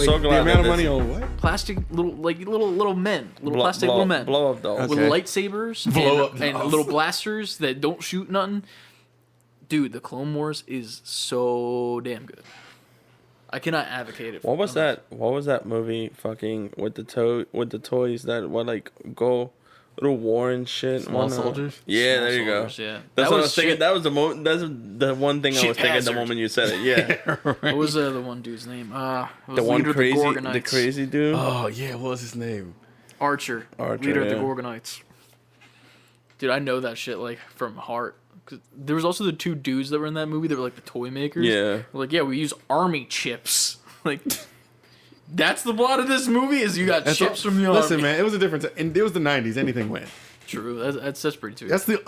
so glad the amount of money on what? Plastic little men, plastic little men blow up dolls. with lightsabers Blow up and dolls. little blasters that don't shoot nothing. Dude, the Clone Wars is so damn good. I cannot advocate it. What was that? What was that movie? Fucking with the toys that would like go little war and shit. Small Soldiers. Yeah, Small there you go. Soldiers, yeah. That's That what I was was thinking. shit. That was that's the one thing I Shit was thinking hazard. the moment you said it. Yeah, What was the one dude's name? It was the one leader of crazy, the the Gorgonites. crazy dude. Oh yeah, what was his name? Archer, Archer, leader of the yeah. Gorgonites. Dude, I know that shit like from heart. 'Cause there was also the two dudes that were in that movie that were like the toy makers. Yeah. Like, yeah, we use army chips. Like, that's the plot of this movie is you got chips from the Listen, army. man, it was a different and it was the 90s. Anything went. True, that's pretty true. That's the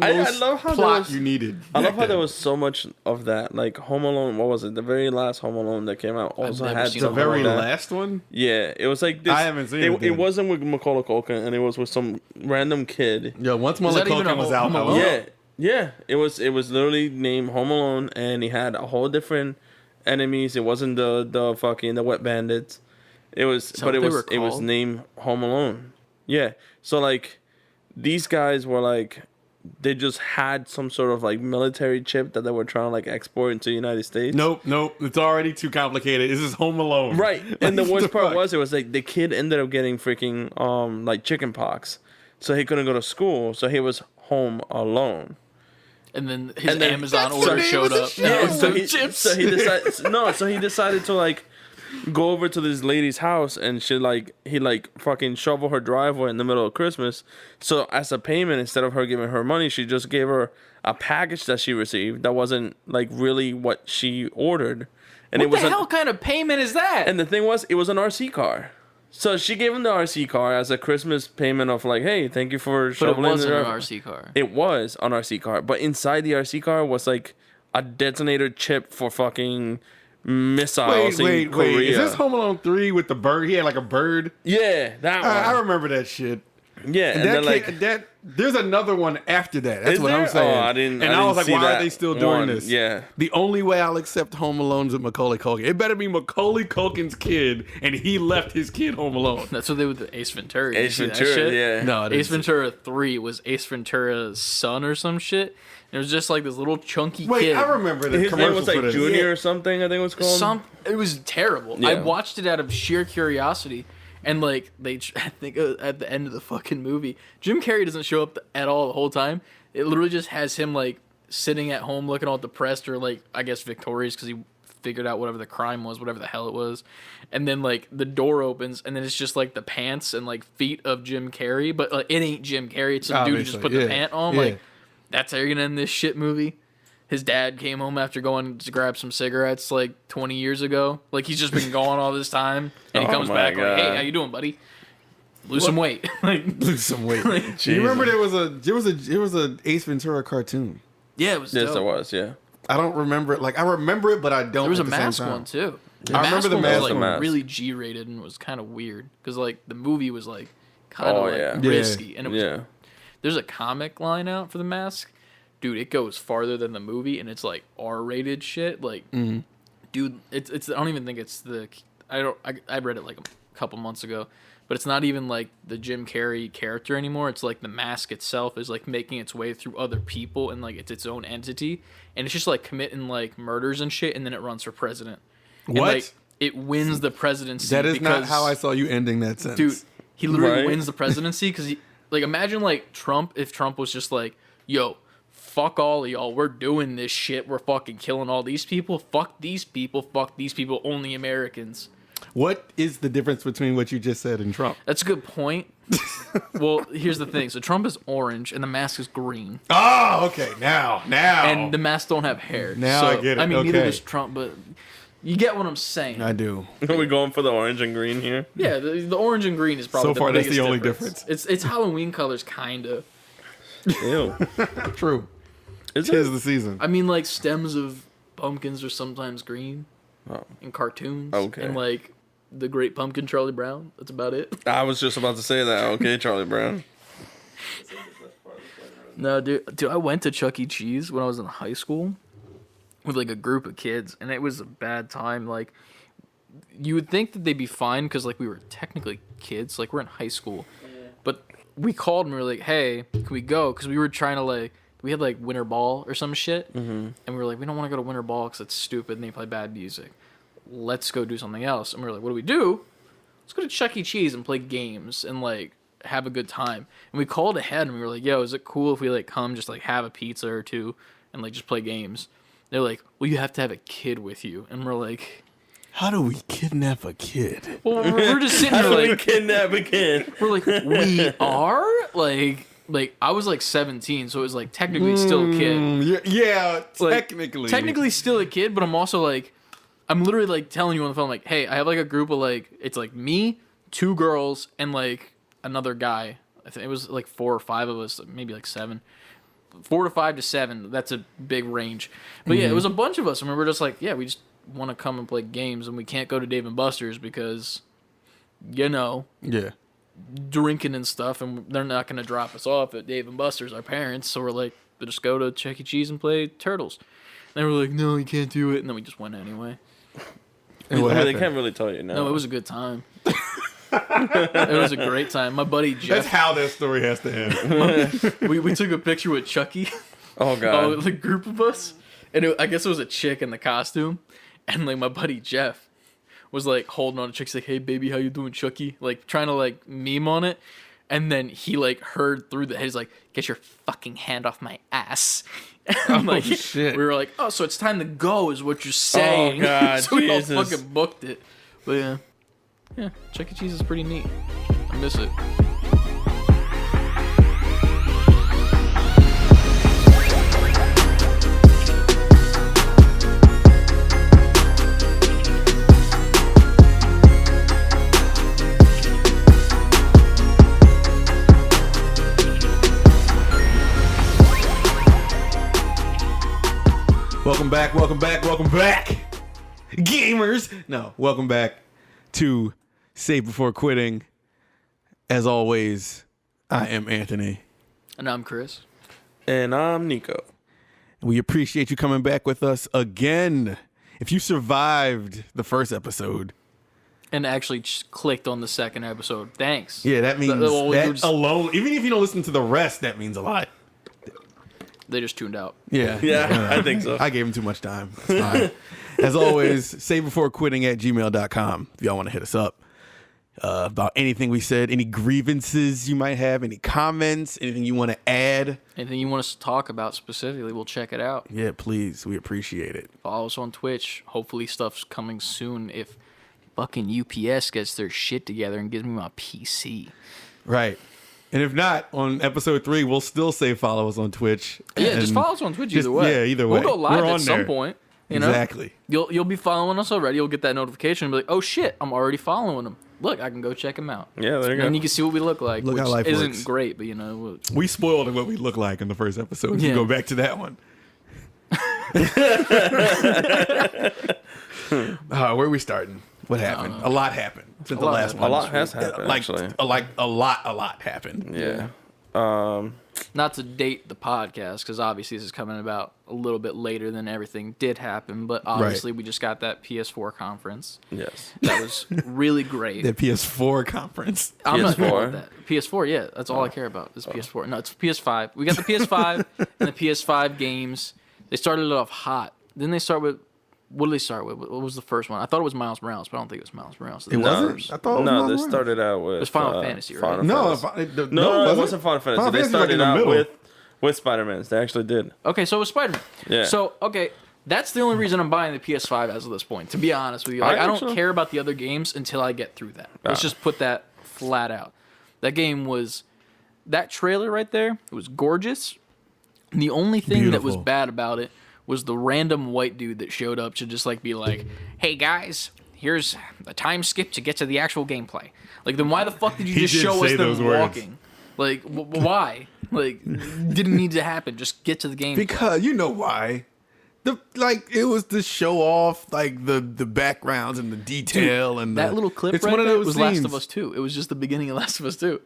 I most love how there plot was- you needed. I love back how there then. was so much of that. Like Home Alone, what was it? The very last Home Alone that came out also never had seen the something very like that. last one. Yeah, it was like this. I haven't seen it It then. wasn't with Macaulay Culkin, and it was with some random kid. Yo, once that Macaulay even a Culkin was Home out, I Alone? was Yeah, yeah. It was literally named Home Alone, and he had a whole different enemies. It wasn't the fucking the wet bandits. It was, that but it what they was were it was called? named Home Alone. Yeah. So like, these guys were like, they just had some sort of like military chip that they were trying to like export into the United States. Nope. It's already too complicated. This is Home Alone. Right. And the Like, worst what part fuck? was it was like the kid ended up getting freaking like chicken pox. So he couldn't go to school, so he was home alone. And then his And then- Amazon That's order the name showed of the up. show. Yeah, So he, chips. so he decided so he decided to like go over to this lady's house and he fucking shovel her driveway in the middle of Christmas. So as a payment, instead of her giving her money, she just gave her a package that she received that wasn't like really what she ordered. And What it was the hell kind of payment is that? and the thing was, it was an RC car. So she gave him the RC car as a Christmas payment of like, hey, thank you for but it shoveling wasn't the an driveway. RC car. It was an RC car, but inside the RC car was like a detonator chip for fucking missiles in Korea. Wait. Is this Home Alone 3 with the bird? He had like a bird. Yeah, that one. I remember that shit. Yeah, and That then like, there's another one after that. That's Is what I'm there? saying. Oh, I didn't was like, see why are that they still doing one. this? Yeah. The only way I'll accept Home Alone's with Macaulay Culkin. It better be Macaulay Culkin's kid, and he left his kid home alone. That's what they did with Ace Ventura. Did you Ace see that Ventura, shit? yeah. No, I didn't Ace see- Ventura 3 was Ace Ventura's son or some shit. And it was just like this little chunky Wait, kid. I remember the His name commercial was for like this. Junior or something, I think it was called. It was terrible. I Yeah. watched it out of sheer curiosity. And like I think at the end of the fucking movie, Jim Carrey doesn't show up at all the whole time. It literally just has him like sitting at home looking all depressed or like I guess victorious because he figured out whatever the crime was, whatever the hell it was. And then like the door opens and then it's just like the pants and like feet of Jim Carrey, but like it ain't Jim Carrey. It's some dude who just Obviously, put the yeah. pant on. Yeah. Like that's how you're gonna end this shit movie. His dad came home after going to grab some cigarettes like 20 years ago. Like he's just been gone all this time, and he Oh comes my back like, "Hey, God. how you doing, buddy? Lose some weight." Like, Lose some weight. Do you remember there was a Ace Ventura cartoon? yeah, it was. Yes, dope. there was, yeah. I don't remember it. Like I remember it, but I don't. There was at a the same mask time. one too. I remember the one mask was one. like really G-rated and was kind of weird because like the movie was like kind of Oh, like yeah. risky, and it was, Yeah. there's a comic line out for the mask, dude. It goes farther than the movie, and it's like R-rated shit. Like, dude, it's. I don't even think it's the. I read it like a couple months ago, but it's not even like the Jim Carrey character anymore. It's like the mask itself is like making its way through other people, and like it's its own entity, and it's just like committing like murders and shit, and then it runs for president. And, What? like, it wins the presidency. That is not because- how I saw you ending that sentence. Dude, he literally Right? wins the presidency because he, like, imagine like Trump if Trump was just like, yo, fuck all of y'all, we're doing this shit, we're fucking killing all these people, fuck these people, only Americans. What is the difference between what you just said and Trump? That's a good point. Well, here's the thing. So Trump is orange and the mask is green, Oh, okay. Now. and the masks don't have hair. Now so, I get it. I mean, neither Okay. does Trump, but you get what I'm saying. I do. Are we going for the orange and green here? Yeah, the orange and green is probably So far, the that's the biggest only difference. It's Halloween colors, kind of. Ew. True. Is Tis it? the season. I mean, like, stems of pumpkins are sometimes green Oh. in cartoons. Okay. And, like, the Great Pumpkin, Charlie Brown. That's about it. I was just about to say that. Okay, Charlie Brown. No, dude, I went to Chuck E. Cheese when I was in high school with, like, a group of kids, and it was a bad time. Like, you would think that they'd be fine because like we were technically kids, like we're in high school, but we called and we were like, hey, can we go? Because we were trying to like, we had like winter ball or some shit, and we were like, we don't want to go to winter ball because it's stupid and they play bad music. Let's go do something else. And we were like, what do we do? Let's go to Chuck E. Cheese and play games and like have a good time. And we called ahead and we were like, yo, is it cool if we like come just like have a pizza or two and like just play games? They're like, well, you have to have a kid with you. And we're like, how do we kidnap a kid? well, we're just sitting there like, kidnap a kid. we're like, we are? Like I was like 17, so it was like technically still a kid. Yeah, Like, technically. Technically still a kid, but I'm also like, I'm literally like telling you on the phone, like, hey, I have like a group of like, it's like me, 2 girls, and like another guy. I think it was like 4 or 5 of us, maybe like 7. 4 to 5 to 7. That's a big range. But yeah, it was a bunch of us, and we were just like, yeah, we just want to come and play games, and we can't go to Dave and Buster's because, you know, Yeah. drinking and stuff, and they're not going to drop us off at Dave and Buster's, our parents. So we're like, we'll just go to Chuck E. Cheese and play Turtles. And they were like, no, you can't do it. And then we just went anyway. And what I mean, they happened? can't really tell you now. No, it was a good time. It was a great time. My buddy That's Jeff, how that story has to end. we took a picture with Chucky. Oh god. The group of us, and I guess it was a chick in the costume, and like my buddy Jeff was like holding on to Chucky, like, "Hey baby, how you doing, Chucky?" Like trying to like meme on it, and then he like heard through the head, he's like, "Get your fucking hand off my ass!" And like shit. we were like, "Oh, so it's time to go," is what you're saying. Oh, God, so we all Jesus. fucking booked it, but yeah, Chuck E. Cheese is pretty neat. I miss it. Welcome back, gamers. No, welcome back to Save Before Quitting. As always, I am Anthony. And I'm Chris. And I'm Nico. We appreciate you coming back with us again. If you survived the first episode, And actually clicked on the second episode. Thanks. yeah, that means Well, that you're just- alone, even if you don't listen to the rest, that means a lot. They just tuned out. Yeah. Yeah, I think so. I gave him too much time. That's fine. As always, savebeforequitting@gmail.com if y'all want to hit us up about anything we said, any grievances you might have, any comments, anything you want to add. Anything you want us to talk about specifically, we'll check it out. Yeah, please. We appreciate it. Follow us on Twitch. Hopefully stuff's coming soon if fucking UPS gets their shit together and gives me my PC. Right. And if not, on episode 3, we'll still say follow us on Twitch. Yeah, just And follow us on Twitch just- either way. yeah, either way. We'll go live We're on at some there. point. You know? Exactly. You'll be following us already. You'll get that notification and be like, oh shit, I'm already following them. Look, I can go check them out. Yeah, there you go. And you can see what we look like, Look which how life isn't works. great, but you know. We spoiled what we look like in the first episode. Yeah. You go back to that one. Where are we starting? What happened? A lot happened since the lot last happened. one. A lot has happened, actually. A lot happened. Yeah. Not to date the podcast, because obviously this is coming about a little bit later than everything did happen, but obviously we just got that PS4 conference. Yes. That was really great. The PS4 conference. I'm not PS4? cool with that. PS4, yeah, that's all I care about is PS4. No, it's PS5. We got the PS5 and the PS5 games. They started it off hot. Then they start with, what did they start with? What was the first one? I thought it was Miles Morales, but I don't think it was Miles Morales. It wasn't? first. I thought it was No, Miles they Morales. started out with. It was Final Fantasy, right? Final No, Fantasy. no, It wasn't Final Fantasy. Final They Fantasy was like in started the out middle. with Spider-Man's. They actually did. Okay, so it was Spider-Man. Yeah. So, okay, that's the only reason I'm buying the PS5 as of this point, to be honest with you. Like, I don't actually- care about the other games until I get through that. Let's just put that flat out. That game was... That trailer right there, it was gorgeous. And the only thing that was Beautiful. bad about it was the random white dude that showed up to just, like, be like, hey, guys, here's a time skip to get to the actual gameplay. Like, then why the fuck did you He just did show us say them those words. walking? Like, why? Like, didn't need to happen. Just get to the game. Because you know why. It was to show off like the backgrounds and the detail and That little clip it's right one of there those was scenes. Last of Us 2. It was just the beginning of Last of Us 2.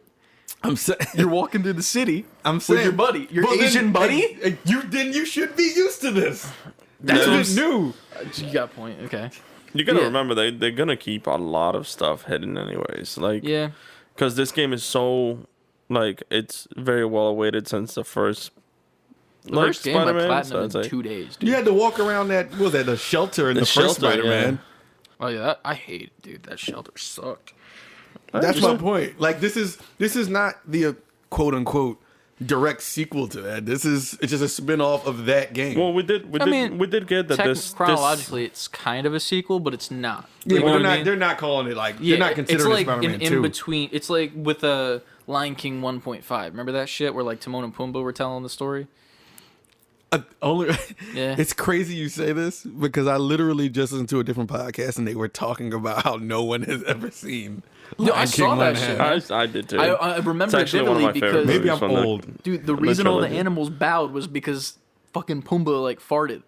I'm saying You're walking through the city I'm with saying your buddy. Your Well, then, Asian buddy? you should be used to this. That's That's what I'm just new. You got a point. Okay. You gotta remember they're gonna keep a lot of stuff hidden anyways. Like, Yeah. because this game is so like it's very well awaited since the first. The first game I Spider-Man, platinum so in it's 2 days, dude. You had to walk around the shelter in the first shelter, Spider-Man. Oh yeah, I hate it, dude. That shelter sucked. That's my point. Like this is not the quote unquote direct sequel to that. It's just a spin-off of that game. Well, we did get that this chronologically it's kind of a sequel, but it's not. Yeah, You but know what I mean? they're not calling it like Yeah, they're not considering it's like it Spider-Man in 2. between. It's like with a Lion King 1.5. Remember that shit where like Timon and Pumbaa were telling the story? Yeah. It's crazy you say this because I literally just listened to a different podcast and they were talking about how no one has ever seen. No, I Lion saw King that 1.5. shit. I did too. I remember it It's actually one of vividly my favorite because Maybe I'm movies from the- old. dude, the reason all the trilogy. animals bowed was because fucking Pumbaa like farted.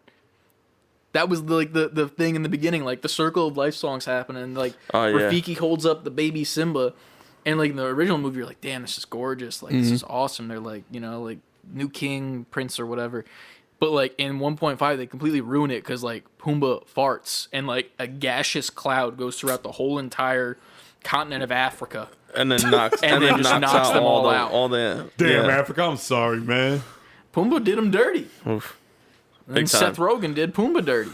That was like the thing in the beginning, like the Circle of Life songs happen, and like Oh, yeah. Rafiki holds up the baby Simba, and like in the original movie, you're like, damn, this is gorgeous, like this is awesome. They're like, you know, like new king, prince, or whatever. But like in 1.5, they completely ruin it because like Pumbaa farts, and like a gaseous cloud goes throughout the whole entire continent of Africa. and then knocks And then just knocks them all out. all the Damn, yeah. Africa, I'm sorry, man. Pumbaa did him dirty. Oof. And Big time. Seth Rogen did Pumbaa dirty.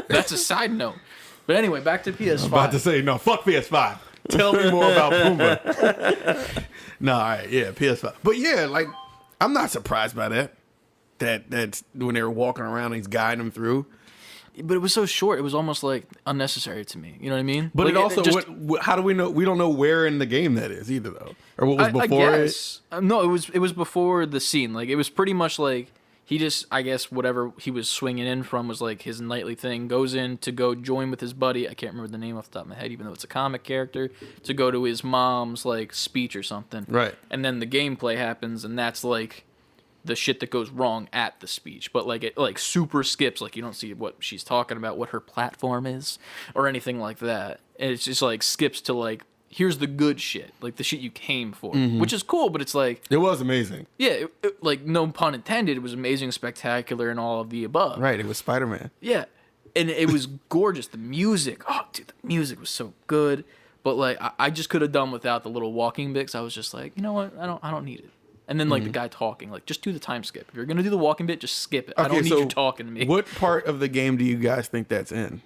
That's a side note. But anyway, back to PS5. I'm about to say, no, fuck PS5. Tell me more about Pumbaa. No, all right, yeah, PS5. But yeah, like, I'm not surprised by that. That's when they were walking around and he's guiding them through. But it was so short. It was almost like unnecessary to me. You know what I mean? But like, it also, just- how do we know? We don't know where in the game that is either, though. Or what was before I it. guess. No, it was before the scene. Like it was pretty much like he just, I guess, whatever he was swinging in from was like his nightly thing. Goes in to go join with his buddy. I can't remember the name off the top of my head, even though it's a comic character. To go to his mom's like speech or something. Right. And then the gameplay happens, and that's like the shit that goes wrong at the speech. But like it like super skips. Like you don't see what she's talking about, what her platform is, or anything like that. And it's just like skips to like, here's the good shit, like the shit you came for, which is cool. But it's like, It was amazing. yeah, like no pun intended, it was amazing, spectacular, and all of the above. Right, it was Spider-Man. Yeah, and it was gorgeous. The music, oh dude, the music was so good. But like, I just could have done without the little walking bits. I was just like, you know what, I don't need it. And then like the guy talking, like just do the time skip. If you're gonna do the walking bit, just skip it. I don't need you talking to me. What part of the game do you guys think that's in?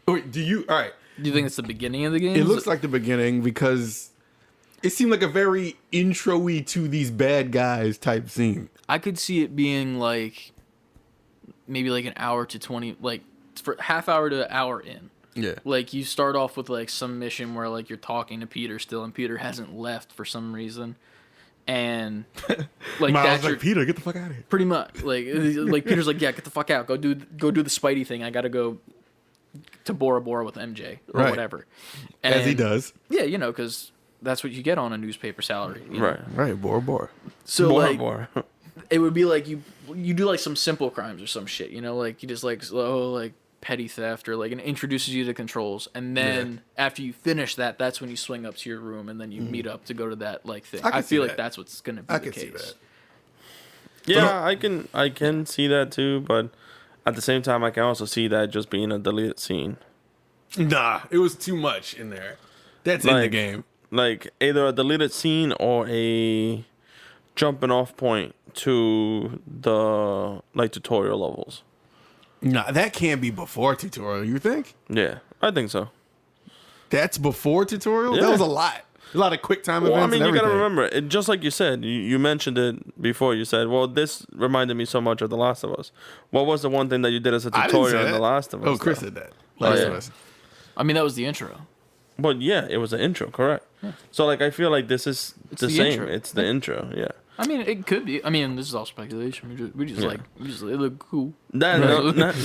Or do you? All right. Do you think it's the beginning of the game? It looks like the beginning because it seemed like a very intro-y to these bad guys type scene. I could see it being like maybe like an hour to 20, like for half hour to an hour in. Yeah. Like you start off with like some mission where like you're talking to Peter still, and Peter hasn't left for some reason, and like Miles that's like, your, Peter, get the fuck out of here. pretty much like Peter's like, yeah, get the fuck out, go do the Spidey thing. I gotta go to Bora Bora with MJ or Right. whatever. As he And- does. Yeah, you know, because that's what you get on a newspaper salary. You know? Right. Right, Bora Bora. So More, like, more. it would be like you do like some simple crimes or some shit, you know, like you just like like petty theft or like it introduces you to controls, and then after you finish that, that's when you swing up to your room and then you meet up to go to that like thing. I can I see feel like that. that's what's gonna be I the can see case. that. Yeah, I can see that too, but at the same time, I can also see that just being a deleted scene. Nah, it was too much in there. That's in the Like- game. Like either a deleted scene or a jumping off point to the like tutorial levels. Nah, that can't be before tutorial, you think? Yeah, I think so. That's before tutorial? That Yeah. was a lot. A lot of quick time Well, I events mean, and you gotta everything. remember, it, just like you said, you mentioned it before. You said, well, this reminded me so much of The Last of Us. What was the one thing that you did as a I didn't say tutorial in that. The Last of Us? Oh, Chris though? said that. Last yeah. of Us. I mean, that was the intro. But yeah, it was an intro, correct? So like, I feel like this is the the same. intro. It's the intro, yeah. I mean, it could be. I mean, this is all speculation. We just it looked cool. That not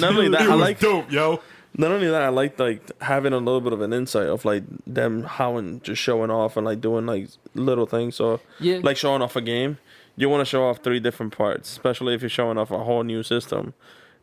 only that, It I was like dope, yo. not only that, I like having a little bit of an insight of like them how and just showing off and like doing like little things. So Yeah. like showing off a game, you want to show off 3 different parts, especially if you're showing off a whole new system.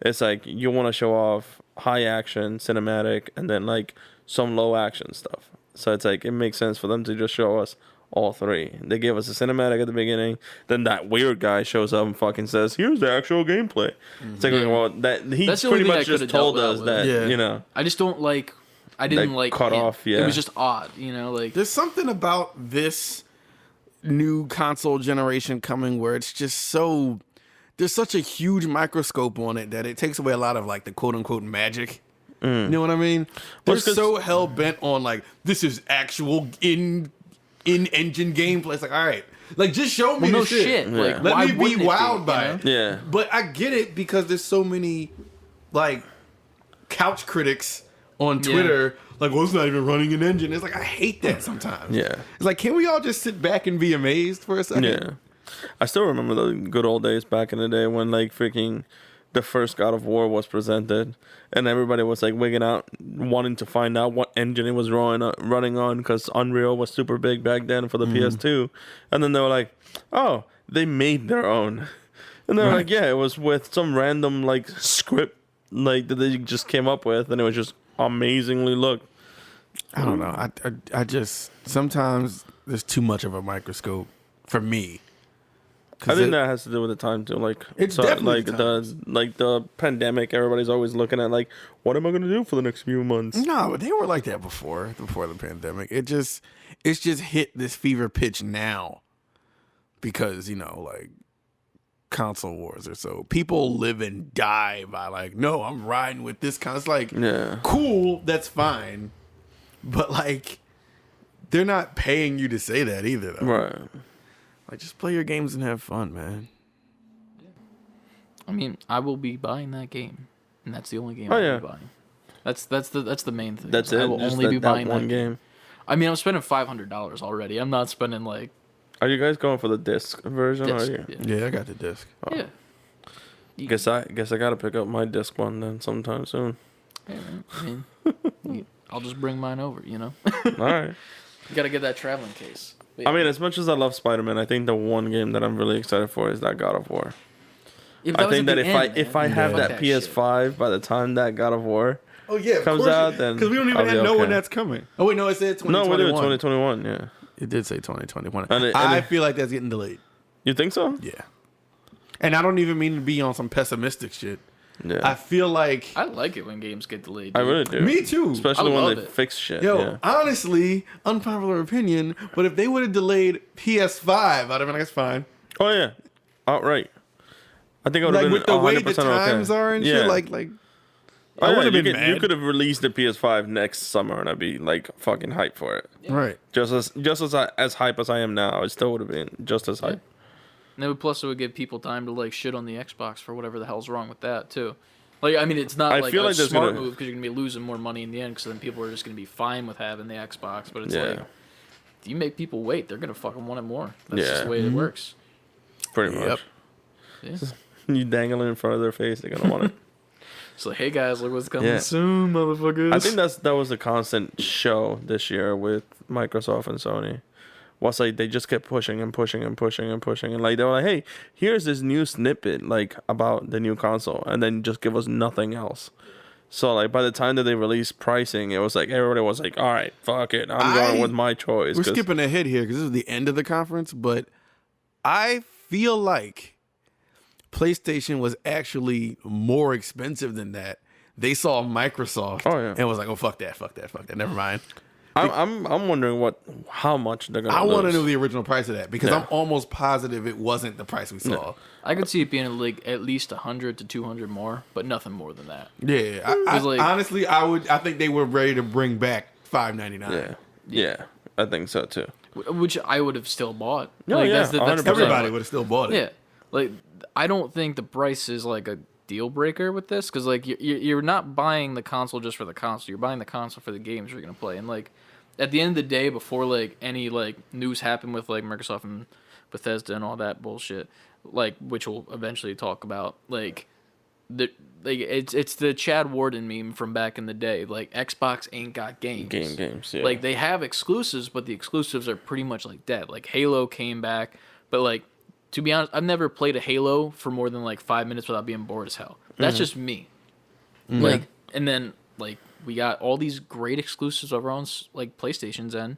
It's like you want to show off high action, cinematic, and then like some low action stuff. So it's like it makes sense for them to just show us all three. They gave us a cinematic at the beginning. Then that weird guy shows up and fucking says, "Here's the actual gameplay." It's like, well, That's the pretty only thing I much just could've told dealt us well with. that, you know. I just don't like. I didn't Like, like cut him. off, yeah. It was just odd, you know. Like There's something about this new console generation coming where it's just so. There's such a huge microscope on it that it takes away a lot of like the quote unquote magic. You know what I mean? They're so hell bent on like this is actual in engine gameplay. It's like, all right, like just show me no the shit. shit. Like, Let why me be wouldn't it wowed be, by you know? it. Yeah. But I get it because there's so many like couch critics on Twitter. Like, well, it's not even running an engine. It's like I hate that sometimes. Yeah. It's like, can we all just sit back and be amazed for a second? Yeah. I still remember the good old days back in the day when like freaking the first God of War was presented and everybody was like wigging out wanting to find out what engine it was running on because Unreal was super big back then for the PS2. And then they were like, oh, they made their own. And they were like, yeah, it was with some random like script like that they just came up with and it was just amazingly looked. I don't know. I just sometimes there's too much of a microscope for me. I think that has to do with the time too. Like It's definitely like the pandemic. Everybody's always looking at like, what am I gonna do for the next few months? No, but they were like that before the pandemic. It's just hit this fever pitch now because like console wars or so. People live and die by like, no, I'm riding with this console. It's like, Yeah. cool, that's fine, but like they're not paying you to say that either, though. Right. Like, just play your games and have fun, man. I mean, I will be buying that game, and that's the only game Oh, I'll yeah. be buying. That's the main thing. That's I it. will Just only be that buying one that game. I mean, I'm spending $500 already. I'm not spending like Are you guys going for the disc version? disc. Or are you? Yeah. Yeah, I got the disc. Yeah. Guess I gotta pick up my disc one then sometime soon. Yeah, man. I mean, I'll just bring mine over. You know, All right. you gotta get that traveling case. But I mean, as much as I love Spider-Man, I think the one game that I'm really excited for is that God of War. yeah, but I was think at that the if end, I man. have Fuck that shit. PS5 by the time that God of War Oh yeah, comes out, then because we don't I'll even be know when okay. that's coming. Oh wait, no, it said 2021. No, we do 2021. Yeah. It did say 2021. And I it- feel like that's getting delayed. You think so? Yeah, and I don't even mean to be on some pessimistic shit. Yeah. I feel like I like it when games get delayed. I dude. really do. me too. Especially I when love they it. fix shit. Yo, Yeah. honestly, unpopular opinion, but if they would have delayed PS5, I'd have been like, it's fine. Oh yeah. Outright. I think I would have Like been with the 100% way the times okay. are and Yeah. shit, like Oh, I yeah, would have you been could, mad. You could have released the PS5 next summer, and I'd be like fucking hyped for it. right. Just as hype as I am now, it still would have been just as hype. And it would, plus, it would give people time to like shit on the Xbox for whatever the hell's wrong with that too. Like, I mean, it's not I like feel a like there's smart gonna- move because you're gonna be losing more money in the end. Because then people are just gonna be fine with having the Xbox. But it's Yeah. like, if you make people wait, they're gonna fucking want it more. That's just Yeah. the way it works. Pretty Yep. Yeah. much. You dangling in front of their face, they're gonna want it. It's like, hey guys, look what's coming Yeah. soon, motherfuckers. I think that was a constant show this year with Microsoft and Sony. Was like they just kept pushing and pushing and pushing and pushing, and like they were like, "Hey, here's this new snippet like about the new console," and then just give us nothing else. So like by the time that they released pricing, it was like everybody was like, "All right, fuck it, I'm going with my choice." We're 'cause- skipping ahead here because this is the end of the conference, but I feel like PlayStation was actually more expensive than that. They saw Microsoft and was like, "Oh fuck that, never mind." I'm wondering how much they're gonna. I want to lose. know the original price of that because Yeah. I'm almost positive it wasn't the price we saw. I could see it being like at least 100 to 200 more, but nothing more than that. Yeah, like- honestly, I think they were ready to bring back $5.99. Yeah, I think so too. Which I would have still bought. No, like, yeah, that's the 100%. thing. Everybody would have still bought it. Yeah, like I don't think the price is like a deal breaker with this because like you're not buying the console just for the console. You're buying the console for the games you're gonna play. And like at the end of the day, before like any like news happened with like Microsoft and Bethesda and all that bullshit, like which we'll eventually talk about, like it's the Chad Warden meme from back in the day. Like Xbox ain't got games. Games. Yeah. Like they have exclusives, but the exclusives are pretty much like dead. Like Halo came back, but like to be honest, I've never played a Halo for more than like 5 minutes without being bored as hell. That's just me. Like, and then like we got all these great exclusives of our own like PlayStations, and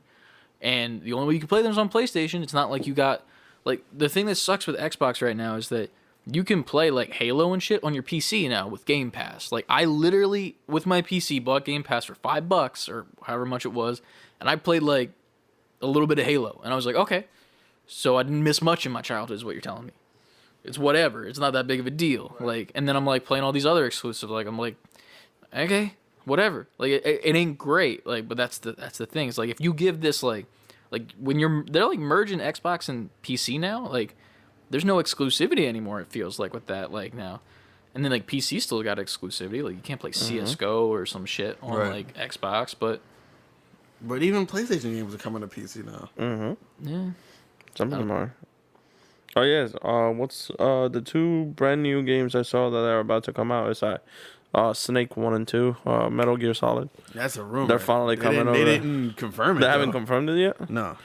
and the only way you can play them is on PlayStation. It's not like you got like the thing that sucks with Xbox right now is that you can play like Halo and shit on your PC now with Game Pass. Like I literally with my PC bought Game Pass for $5 or however much it was, and I played like a little bit of Halo, and I was like, okay, so I didn't miss much in my childhood, is what you're telling me. It's whatever. It's not that big of a deal. Like, and then I'm like playing all these other exclusives. Like I'm like, okay, whatever. Like it ain't great. Like, but that's the thing. It's like if you give this like when they're like merging Xbox and PC now. Like, there's no exclusivity anymore. It feels like with that like now, and then like PC still got exclusivity. Like you can't play CS:GO or some shit on like Xbox, but even PlayStation games are coming to PC now. yeah, Some of them are. Oh yes. What's the 2 brand new games I saw that are about to come out? Is Snake 1 and 2, Metal Gear Solid. That's a rumor. They're finally coming over. They didn't confirm it. They haven't confirmed it yet. No.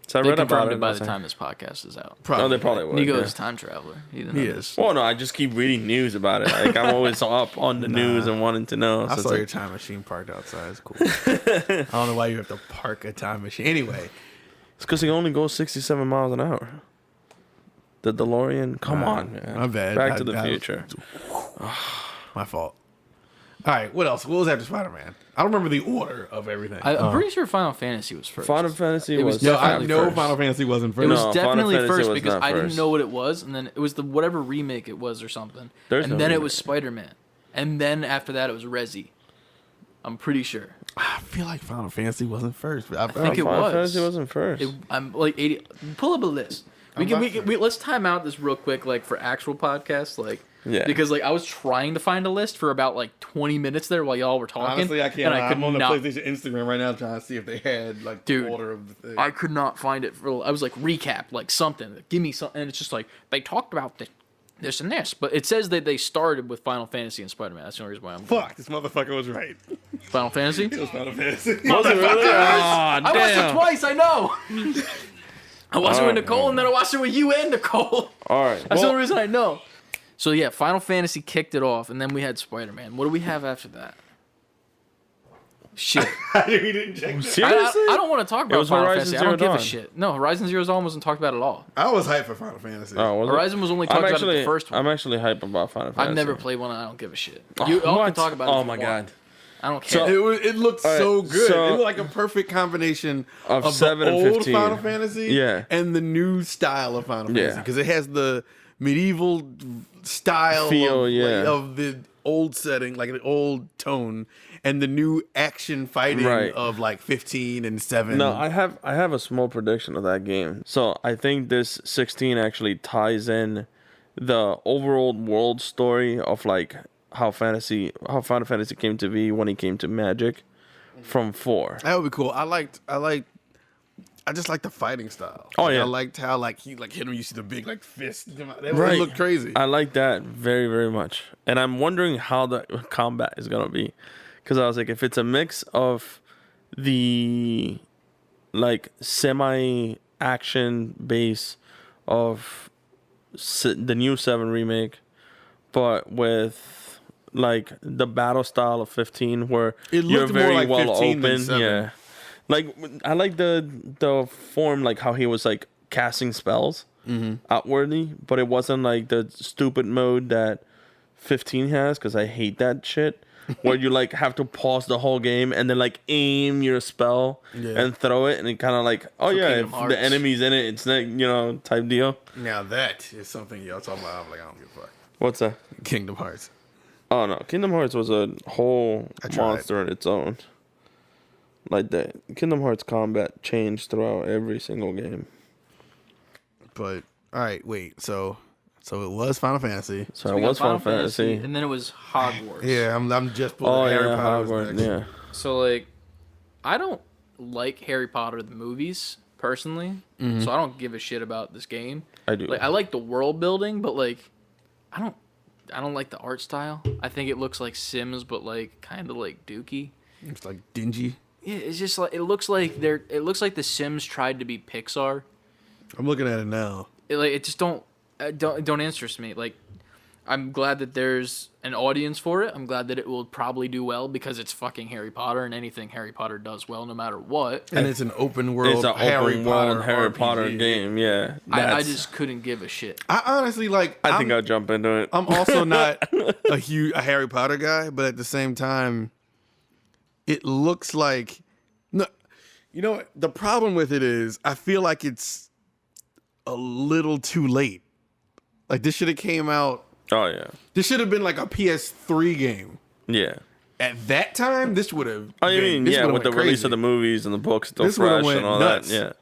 So I they read about confirmed it it by the time this podcast is out. No, they probably would. Nigo's Yeah. time traveler. He is. Well, no, I just keep reading news about it. Like I'm always up on the news and wanting to know. I So saw it's your time machine parked outside. It's cool. I don't know why you have to park a time machine. Anyway. It's because he only goes 67 miles an hour. The DeLorean. Come on, man. My bad. Back to the Future. My fault. All right, what else? What was after Spider-Man? I don't remember the order of everything. I'm pretty sure Final Fantasy was first. Final Fantasy It was was no, I definitely know first. Final Fantasy wasn't first. It was No, Final definitely Fantasy first was because not I didn't first. know what it was, and then it was the whatever remake it was or something. There's and no then it remake. was Spider-Man, and then after that it was Resi. I'm pretty sure. I feel like Final Fantasy wasn't first. I think it Final was. Fantasy wasn't first. I'm like 80. Pull up a list. Let's time out this real quick, like for actual podcasts, like Yeah. because like I was trying to find a list for about like 20 minutes there while y'all were talking. Honestly, I can't. And I could I'm on the not, PlayStation Instagram right now trying to see if they had like Dude, the order of the thing. I could not find it. I was like recap, like something. Give me something, and it's just like they talked about this and this, but it says that they started with Final Fantasy and Spider-Man. That's the only reason why I'm Fuck, this motherfucker was right. Final Fantasy. It was Final Fantasy. Was it really? I watched it damn. twice. I know. I watched it with Alright, Nicole, and then I watched it with you and Nicole. All right. That's the only reason I know. So yeah, Final Fantasy kicked it off, and then we had Spider-Man. What do we have after that? Shit. We didn't check that. Seriously? I don't want to talk It about was Final Horizon Fantasy. I Zero don't give a Dawn. shit. No, Horizon Zero Dawn wasn't talked about at all. I was hyped for Final Fantasy. Oh, was it? Horizon was only talked about at the first one. I'm actually hype about Final Fantasy. I've never played one, and I don't give a shit. Oh, You all what? can talk about it. Oh if you my want. god. I don't care. It looked All right, so good. so- it looked like a perfect combination Of of 7 the and old 15. Final Fantasy Yeah. and the new style of Final Yeah. Fantasy. Because it has the medieval style Feel, of, yeah. of the old setting, like an old tone, and the new action fighting Right. of like 15 and 7. No, I have a small prediction of that game. So I think this 16 actually ties in the overall world story of like how Final Fantasy came to be when it came to Magic from 4. That would be cool. I just like the fighting style. Oh, Like, yeah. I liked how like he like hit him. You see the big like fist. That Right. looked crazy. I like that very, very much. And I'm wondering how the combat is going to be. Because I was like, if it's a mix of the like semi-action base of the new 7 remake, but with like the battle style of 15 where It you're looked more very like well 15 than open. 7. Yeah. Like I like the form, like how he was like casting spells outwardly, but it wasn't like the stupid mode that 15 has, because I hate that shit. Where you like have to pause the whole game and then like aim your spell and throw it, and it kind of like, oh yeah, Kingdom if Hearts. the enemy's in it, it's not, type deal. Now that is something y'all talking about. I'm like, I don't give a fuck. What's that? Kingdom Hearts. Oh no, Kingdom Hearts was a whole I tried. monster in its own. Like that, Kingdom Hearts combat changed throughout every single game. But all right, wait. So it was Final Fantasy. So We it got was Final Fantasy. and then it was Hogwarts. Yeah, I'm just pulling Oh Harry yeah, Potter's Hogwarts. next. Yeah. So like, I don't like Harry Potter the movies personally, so I don't give a shit about this game. I do. Like, I like the world building, but like, I don't like the art style. I think it looks like Sims, but like kind of like Dookie. It's like dingy. Yeah, it's just like it looks like the Sims tried to be Pixar. I'm looking at it now. It just don't interest me. Like, I'm glad that there's an audience for it. I'm glad that it will probably do well because it's fucking Harry Potter, and anything Harry Potter does well, no matter what. And it's an open world. It's an Harry open world Potter Harry RPG. Potter game. Yeah, I just couldn't give a shit. I honestly like. I think I'll jump into it. I'm also not a Harry Potter guy, but at the same time, it looks like. No, you know what? The problem with it is, I feel like it's a little too late. Like this should have came out. Oh yeah. This should have been like a PS3 game. Yeah. At that time, this would have. Oh, you mean with the release of the movies and the books still fresh and all nuts. that?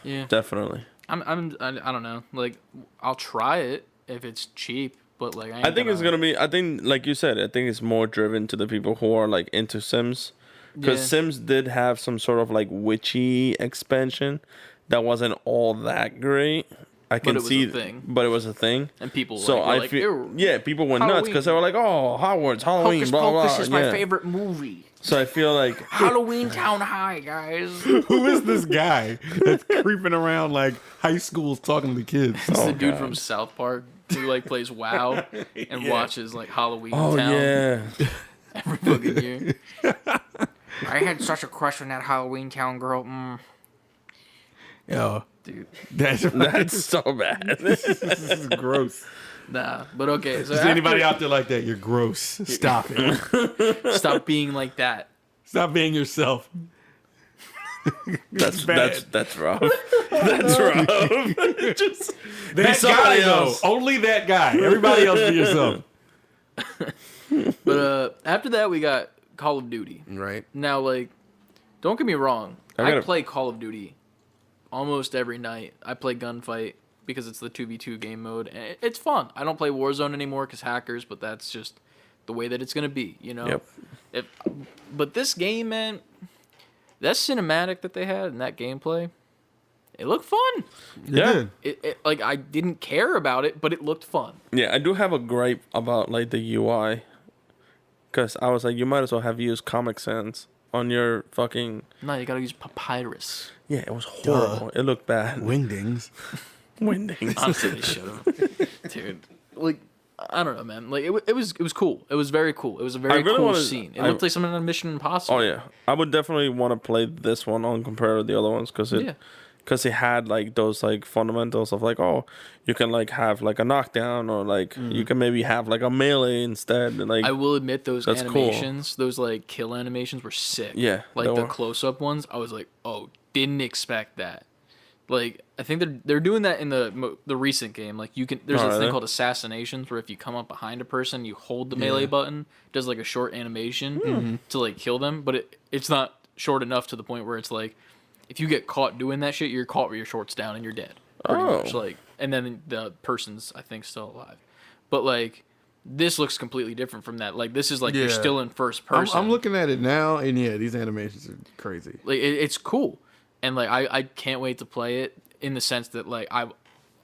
Yeah. Yeah, Definitely. I don't know. Like, I'll try it if it's cheap, but like, I think it's gonna be. I think, like you said, I think it's more driven to the people who are like into Sims, because Sims did have some sort of like witchy expansion that wasn't all that great. I can see, but it was a thing, and people. So were like, feel, people went nuts because they were like, "Oh, Hogwarts, Halloween, Hocus blah blah." Pocus is my favorite movie. So I feel like Halloween Town High, guys. Who is this guy that's creeping around like high schools talking to kids? It's the dude from South Park who like plays WoW and watches like Halloween Town every fucking year. I had such a crush on that Halloween Town girl. Yo, Dude, that's so bad. This is gross. nah, but okay. So Is anybody out there like that? You're gross. Stop it. stop being like that. Stop being yourself. That's bad. that's rough. That's rough. Just be That somebody guy, else. though. Only that guy. Everybody else be yourself. But after that, we got Call of Duty. Right. Now, like, don't get me wrong. I gotta- play Call of Duty almost every night. I play Gunfight because it's the 2v2 game mode. And it's fun. I don't play Warzone anymore because hackers, but that's just the way that it's going to be, you know? Yep. But this game, man, that cinematic that they had and that gameplay, it looked fun. Yeah. It like, I didn't care about it, but it looked fun. Yeah, I do have a gripe about like the UI, because I was like, you might as well have used Comic Sans on your fucking. No, you gotta use Papyrus. Yeah, it was horrible. It looked bad. Wingdings. Windings. Honestly, they should have. Dude, like, I don't know, man. Like, it was cool. It was very cool. It was a very really cool wanna- scene. It looked like something on Mission Impossible. Oh yeah, I would definitely want to play this one on compared to the other ones because it had like those like fundamentals of like, oh, you can like have like a knockdown or like you can maybe have like a melee instead. And, like, I will admit those That's animations, those like kill animations were sick. Yeah, like they the were. close up ones. I was like, oh, didn't expect that. Like, I think they're doing that in the recent game. Like, you can there's a thing called assassinations where if you come up behind a person, you hold the melee button, it does like a short animation to like kill them, but it's not short enough to the point where it's like, if you get caught doing that shit, you're caught with your shorts down and you're dead. Pretty much. Like, and then the person's, I think, still alive. But like, this looks completely different from that. Like, this is like you're still in first person. I'm looking at it now, and yeah, these animations are crazy. Like, it's cool, and like I can't wait to play it in the sense that like I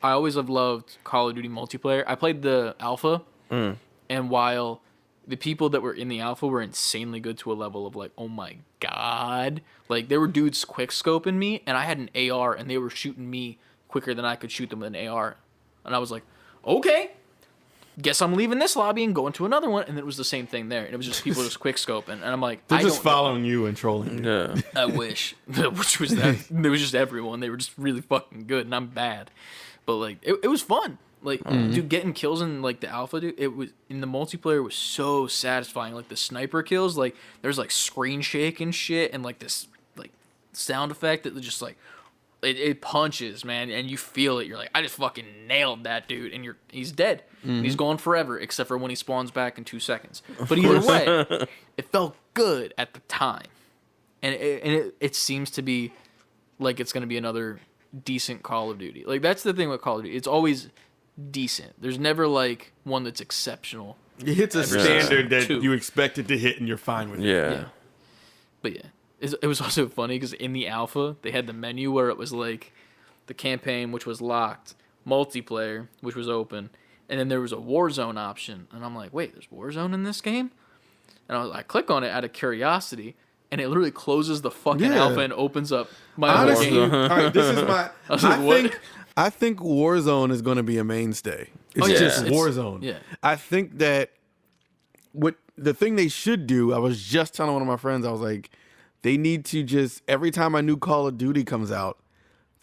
always have loved Call of Duty multiplayer. I played the alpha, and while the people that were in the alpha were insanely good to a level of like, oh my god, like there were dudes quick scoping me, and I had an AR, and they were shooting me quicker than I could shoot them with an AR, and I was like, okay, guess I'm leaving this lobby and going to another one, and it was the same thing there, and it was just people just quick scoping, and I'm like, They're just following you and trolling you. yeah. I wish, which was that it was just everyone. They were just really fucking good, and I'm bad, but like it was fun. Like, dude, getting kills in, like, the alpha, dude, it was, in the multiplayer, was so satisfying. Like, the sniper kills, like, there's, like, screen shake and shit, and, like, this, like, sound effect that just, like, it punches, man, and you feel it. You're like, I just fucking nailed that dude, and he's dead. He's gone forever, except for when he spawns back in 2 seconds. But either way, it felt good at the time. And it seems to be like it's going to be another decent Call of Duty. Like, that's the thing with Call of Duty. It's always decent. There's never like one that's exceptional. It hits a Every standard that two. you expect it to hit, and you're fine with it. Yeah. But yeah, it was also funny because in the alpha they had the menu where it was like the campaign, which was locked, multiplayer, which was open, and then there was a Warzone option. And I'm like, wait, there's Warzone in this game? And I click on it out of curiosity, and it literally closes the fucking alpha and opens up my own Honestly, game. all right, this is my. I was like, what? I think Warzone is going to be a mainstay. It's just Warzone. Yeah. I think that what the thing they should do, I was just telling one of my friends, I was like, they need to just, every time a new Call of Duty comes out,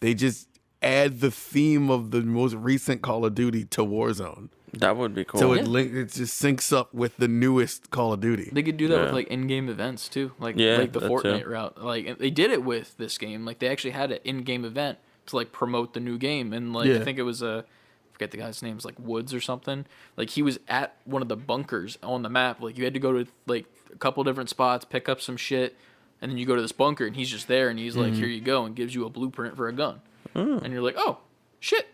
they just add the theme of the most recent Call of Duty to Warzone. That would be cool. So it just syncs up with the newest Call of Duty. They could do that with like in-game events too, like the Fortnite route. Like they did it with this game. Like they actually had an in-game event to like promote the new game, and like I think it was forget the guy's name's like Woods or something. Like he was at one of the bunkers on the map. Like you had to go to like a couple different spots, pick up some shit, and then you go to this bunker, and he's just there, and he's like, "Here you go," and gives you a blueprint for a gun, and you're like, "Oh, shit."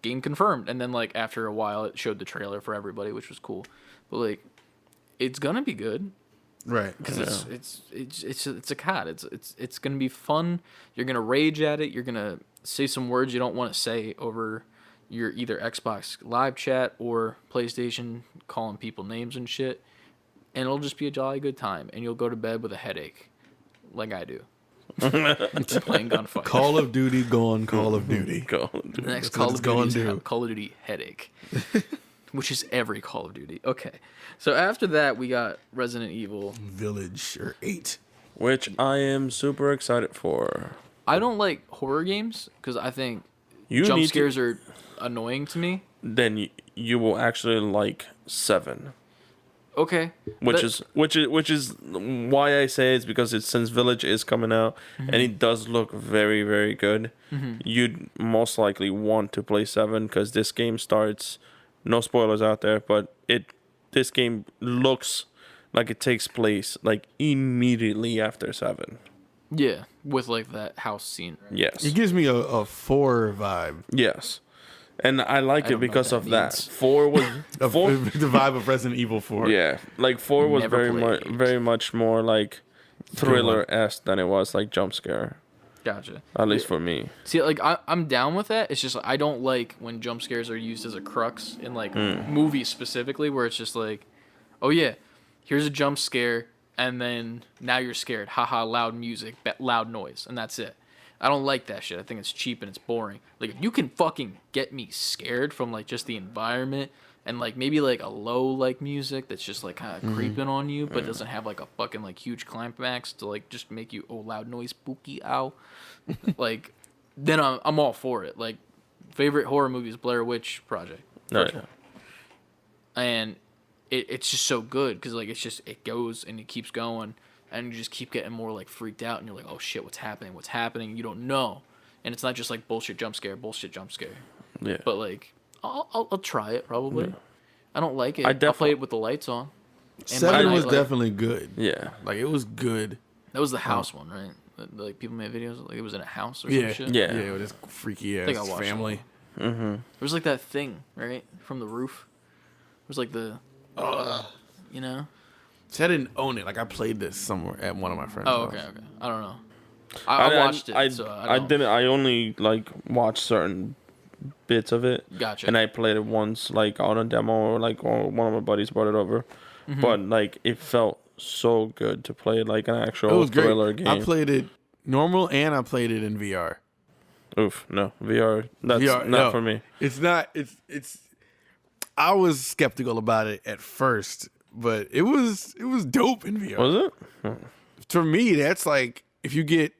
Game confirmed, and then like after a while it showed the trailer for everybody, which was cool. But like it's gonna be good, right? Because it's a COD. It's gonna be fun. You're gonna rage at it. You're gonna say some words you don't want to say over your either Xbox live chat or PlayStation, calling people names and shit, and it'll just be a jolly good time. And you'll go to bed with a headache, like I do. Playing gunfight. Call of Duty gone. Call of Duty. Call of Duty. The next Call of Duty is Call of Duty headache, which is every Call of Duty. Okay, so after that we got Resident Evil Village or 8, which I am super excited for. I don't like horror games because I think You jump need scares are annoying to me. Then you will actually like 7. Okay, Which is why I say it's because since Village is coming out and it does look very, very good, you'd most likely want to play 7 because this game starts, no spoilers out there, but this game looks like it takes place like immediately after 7. Yeah, with like that house scene. Right? Yes. it gives me a 4 vibe. Yes. And I like it because of that. 4 was The vibe of Resident Evil 4. Yeah, like 4 was Never very much more like thriller-esque than it was like jump scare. Gotcha. At least for me. See, like I'm down with that. It's just I don't like when jump scares are used as a crux in like movies specifically, where it's just like, oh yeah, here's a jump scare, and then now you're scared. Haha, loud music, loud noise, and that's it. I don't like that shit. I think it's cheap and it's boring. Like, if you can fucking get me scared from, like, just the environment and, like, maybe, like, a low, like, music that's just, like, kind of creeping on you but doesn't have, like, a fucking, like, huge climax to, like, just make you, oh, loud noise, spooky, ow. Like, then I'm all for it. Like, favorite horror movie is Blair Witch Project. Right. And it's just so good because, like, it's just, it goes and it keeps going. And you just keep getting more, like, freaked out. And you're like, oh, shit, what's happening? What's happening? You don't know. And it's not just, like, bullshit jump scare. Yeah. But, like, I'll try it, probably. Yeah. I don't like it. I'll play it with the lights on. 7 was definitely good. Yeah. Like, it was good. That was the house one, right? Like, people made videos. Like, it was in a house or some shit. Yeah. Yeah, with this freaky-ass family. Mm-hmm. There was, like, that thing, right? From the roof. It was, like, the... you know? See, I didn't own it. Like, I played this somewhere at one of my friends' Oh, house. okay. I don't know. I watched it, so I didn't. I only, like, watched certain bits of it. Gotcha. And I played it once, like, on a demo, or, like, one of my buddies brought it over. Mm-hmm. But, like, it felt so good to play, like, an actual thriller game. I played it normal, and I played it in VR. Oof, no. VR, that's not for me. It's not. It's. I was skeptical about it at first, but it was dope in VR. Was it? Oh. For me, that's like if you get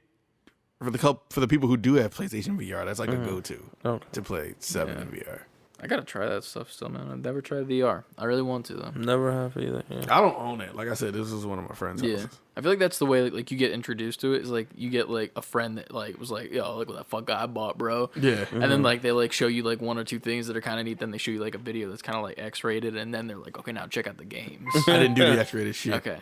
for the people who do have PlayStation VR, that's like a go-to to play 7 in VR. I gotta try that stuff still, man. I've never tried VR. I really want to though. Never have either. Yeah. I don't own it. Like I said, this is one of my friends' houses. I feel like that's the way like you get introduced to it. Is like you get like a friend that like was like, yo, look what that fuck I bought, bro. Yeah. And then like they like show you like one or two things that are kind of neat. Then they show you like a video that's kind of like X-rated, and then they're like, okay, now check out the games. I didn't do the X-rated shit. Okay.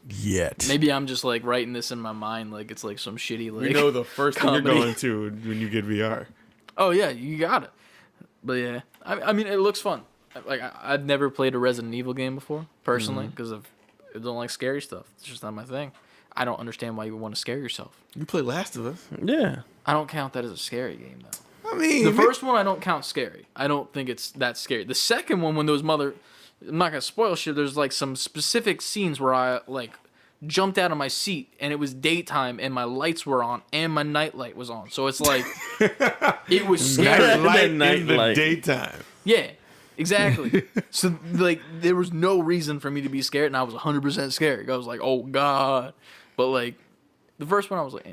Yet. Maybe I'm just like writing this in my mind like it's like some shitty like. You know the first thing comedy. you're going to when you get VR. Oh yeah, you got it. But yeah, I mean it looks fun. Like I've never played a Resident Evil game before personally because I don't like scary stuff. It's just not my thing. I don't understand why you would want to scare yourself. You play Last of Us. Yeah. I don't count that as a scary game though. I mean, the first one I don't count scary. I don't think it's that scary. The second one, when those I'm not gonna spoil shit. There's like some specific scenes where I like jumped out of my seat and it was daytime and my lights were on and my nightlight was on. So it's like it was scary. Night in the daytime. Yeah. Exactly. So like there was no reason for me to be scared, and I was 100% scared. I was like, oh god. But like the first one, I was like,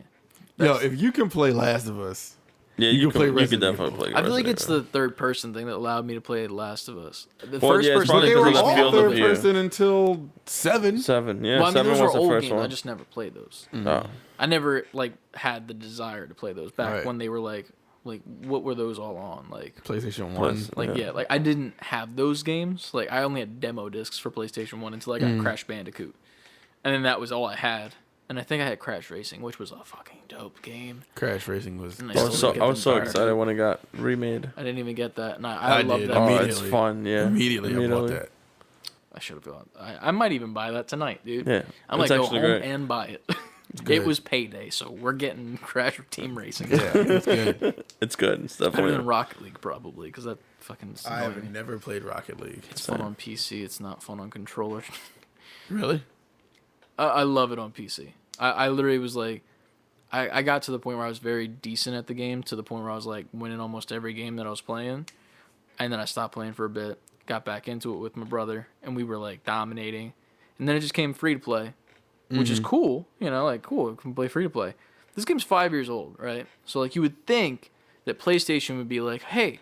Yo, if you can play Last of Us, Yeah, you can play you could Resident definitely Evil. play. I feel like Resident it's Evil. the third person thing that allowed me to play The Last of Us. The Well, first yeah, it's person probably They because were of the all field of third view. person until 7. 7. Yeah, well, I mean, 7 those was were the old first games. one. I just never played those. Oh. I never like had the desire to play those back Right. when they were like what were those all on? Like PlayStation 1. yeah, like I didn't have those games. Like I only had demo discs for PlayStation 1 until I got Crash Bandicoot. And then that was all I had. And I think I had Crash Racing, which was a fucking dope game. Crash Racing was. And I was so Bandicoot. excited when it got remade. I didn't even get that. And I I love did. that. Oh, game. it's fun. Yeah, Immediately I bought that. I should have gone. I might even buy that tonight, dude. Yeah, I might it's go actually home great. and buy it. good. It was payday, so we're getting Crash Team Racing. Yeah, it's good. It's good. It's Better definitely. than Rocket League, probably, because that fucking. I have never played Rocket League. It's fun on PC. It's not fun on controller. Really? I love it on PC. I literally was like, I got to the point where I was very decent at the game, to the point where I was like winning almost every game that I was playing, and then I stopped playing for a bit, got back into it with my brother, and we were like dominating, and then it just came free to play, which is cool, like cool, we can play free to play. This game's 5 years old, right? So like you would think that PlayStation would be like, hey,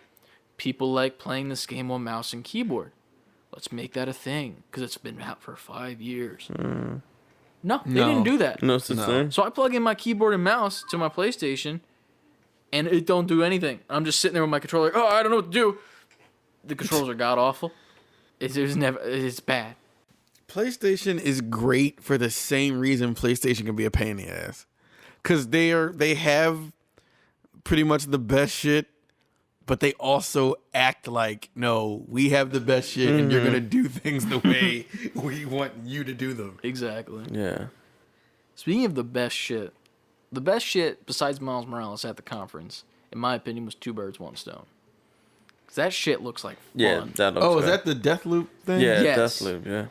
people like playing this game on mouse and keyboard. Let's make that a thing, because it's been out for 5 years. No, they didn't do that. No such thing. So I plug in my keyboard and mouse to my PlayStation, and it don't do anything. I'm just sitting there with my controller. Oh, I don't know what to do. The controls are god awful. It's bad. PlayStation is great for the same reason PlayStation can be a pain in the ass. Because they have pretty much the best shit, but they also act like, no, we have the best shit and you're going to do things the way we want you to do them. Exactly. Yeah. Speaking of the best shit besides Miles Morales at the conference, in my opinion, was Two Birds, One Stone. 'Cause that shit looks like fun. Yeah. That looks. Oh, good. is that the Deathloop thing? Yeah, Yes. Deathloop. Yeah.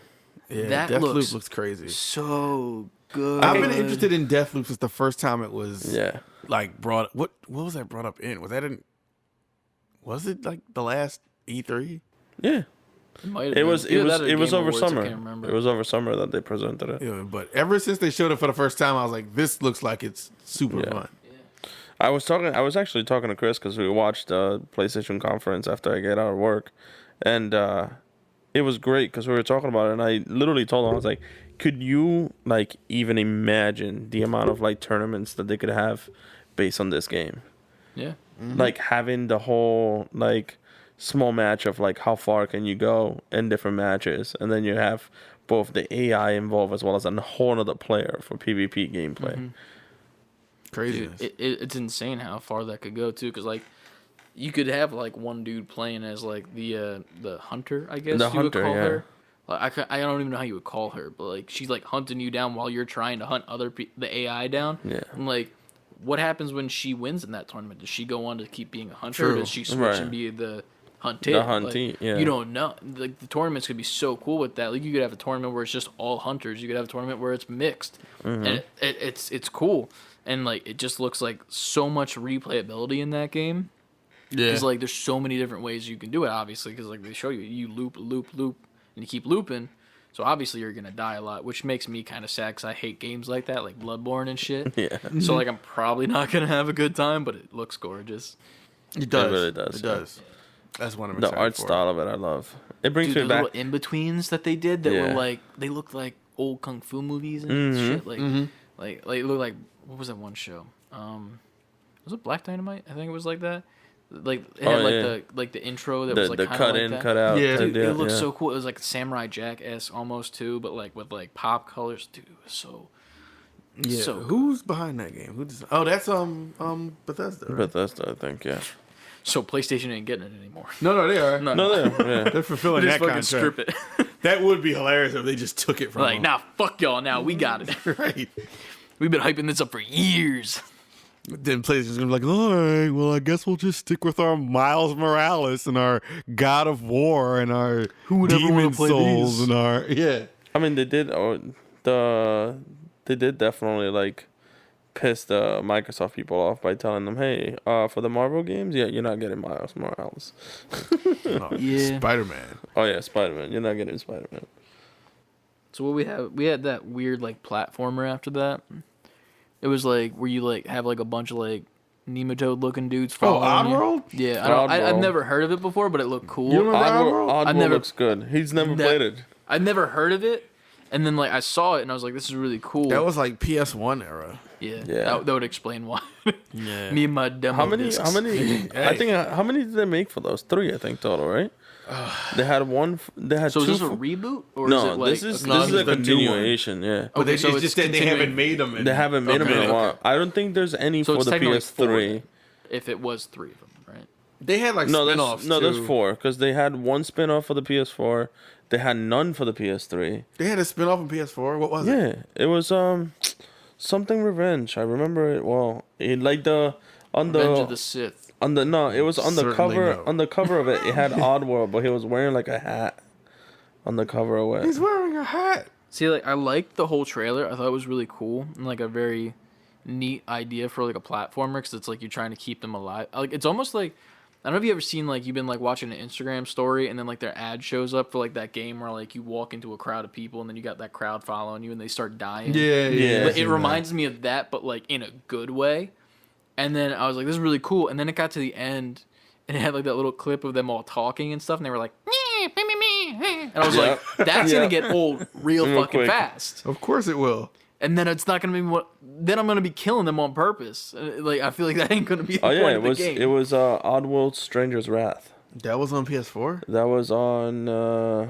Yeah, That Deathloop looks crazy. So good. I've been interested in Deathloop since the first time it was Yeah. like brought. What was that brought up in? Was it like the last E3? Yeah. Might have It been. was. Either that or It was Game over Awards, I summer. can't remember. It was over summer that they presented it. Yeah, but ever since they showed it for the first time, I was like, this looks like it's super Yeah. fun. I was actually talking to Chris because we watched the PlayStation conference after I get out of work, and it was great because we were talking about it, and I literally told him, I was like, could you like even imagine the amount of like tournaments that they could have based on this game? Yeah. Like having the whole like small match of like how far can you go in different matches, and then you have both the AI involved as well as a whole other player for PvP gameplay. Craziness. Dude, it's insane how far that could go too, because like you could have like one dude playing as like the hunter, I guess The you hunter, would call yeah. her. Like I don't even know how you would call her, but like she's like hunting you down while you're trying to hunt the AI down. Yeah. And like, what happens when she wins in that tournament? Does she go on to keep being a hunter? True. Or does she switch Right. and be the hunted? The huntee, yeah. You don't know. Like the tournaments could be so cool with that. Like you could have a tournament where it's just all hunters. You could have a tournament where it's mixed, and it's cool. And like it just looks like so much replayability in that game. Yeah. Because like there's so many different ways you can do it. Obviously, because like they show you loop, and you keep looping. So obviously you're gonna die a lot, which makes me kind of sad because I hate games like that, like Bloodborne and shit. Yeah. So like I'm probably not gonna have a good time, but it looks gorgeous. It does. It really does, It yeah. does. That's one of The art style of it, I love. It brings Dude, me the back. little in betweens that they did that Yeah. were like they looked like old kung fu movies and shit. Like it looked like what was that one show? Was it Black Dynamite? I think it was like that. Like it had the intro that was like The kind cut of like in, that. cut out. Yeah. Dude, it looked yeah. so cool. It was like Samurai Jack-esque almost too, but like with like pop colors. Dude, it was so Yeah. so good. Who's behind that game? Oh, that's Bethesda. Right? Bethesda, I think, yeah. So PlayStation ain't getting it anymore. No, they are. No, No, yeah. They're fulfilling just that fucking contract. strip it. That would be hilarious if they just took it from Like, them. nah, fuck y'all. Now we got it. Right. We've been hyping this up for years. Then PlayStation's gonna be like, all right, well, I guess we'll just stick with our Miles Morales and our God of War and our would ever wanna Demon play Souls these? and our I mean, they did. They did definitely like piss the Microsoft people off by telling them, hey, for the Marvel games, yeah, you're not getting Miles Morales. Yeah. Spider-Man. Oh yeah, Spider-Man. You're not getting Spider-Man. So what we had that weird like platformer after that. It was like where you like have like a bunch of like nematode looking dudes following you. Oddworld? Yeah, Oddworld. I've never heard of it before, but it looked cool. You remember Oddworld? Oddworld I've never- looks good. He's never played it. I've never heard of it, and then like I saw it and I was like, this is really cool. That was like PS1 era. yeah. Yeah. That would explain why. Yeah. Me and my demo How many? discs. How many? I think. How many did they make for those? 3, I think total, right? They had one. They had So two. is this a reboot or no, is it like this is no, this is this a is the new one. continuation. Yeah. But Okay, they, so it's it's just that they continuing- haven't made them. They haven't made them in a Okay. while. I don't think there's any So for it's the technically 4 PS3. then, if it was 3 of them, right? They had like No, spin-offs there's too. 4 because they had one spin-off for the PS4. They had none for the PS3. They had a spin-off on PS4. What was it? Yeah, it was something Revenge. I remember it well. It like the on Revenge the of the Sith. on the no, it was on the Certainly cover. no. On the cover of it, it had Oddworld, but he was wearing like a hat on the cover of it. He's wearing a hat. See, like I liked the whole trailer. I thought it was really cool and like a very neat idea for like a platformer because it's like you're trying to keep them alive. Like it's almost like I don't know if you ever seen like you've been like watching an Instagram story and then like their ad shows up for like that game where like you walk into a crowd of people and then you got that crowd following you and they start dying. Yeah. But it reminds me of that, but like in a good way. And then I was like, this is really cool. And then it got to the end and it had like that little clip of them all talking and stuff and they were like, and I was like, that's Yeah. gonna get old real fucking quick. fast. Of course it will. And then it's not gonna be what. Then I'm gonna be killing them on purpose. Like I feel like that ain't gonna be the Oh yeah, point it of the was game. it was Oddworld Stranger's Wrath. That was on PS4. That was on. Oh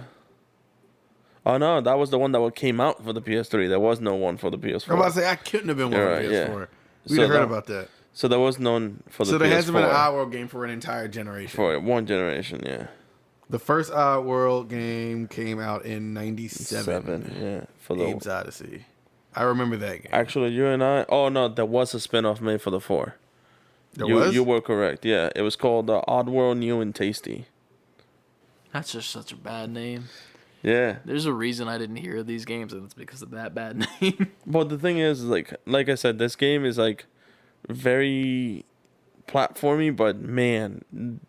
no, that was the one that came out for the PS3. There was no one for the PS4. I'm about to say I couldn't have been one You're on right, PS4. yeah. We'd So have heard that- about that. So there was none for the So PS4. there hasn't been an Oddworld game for an entire generation. for one generation. Yeah, The first Oddworld game came out in '97. Yeah, for the Abe's Odyssey. I remember that game. actually you and I. Oh no, there was a spin-off made for the 4. There you, was? You were correct. Yeah, it was called Oddworld New and Tasty. That's just such a bad name. Yeah. There's a reason I didn't hear of these games, and it's because of that bad name. But the thing is, like I said, this game is like very platformy. But man,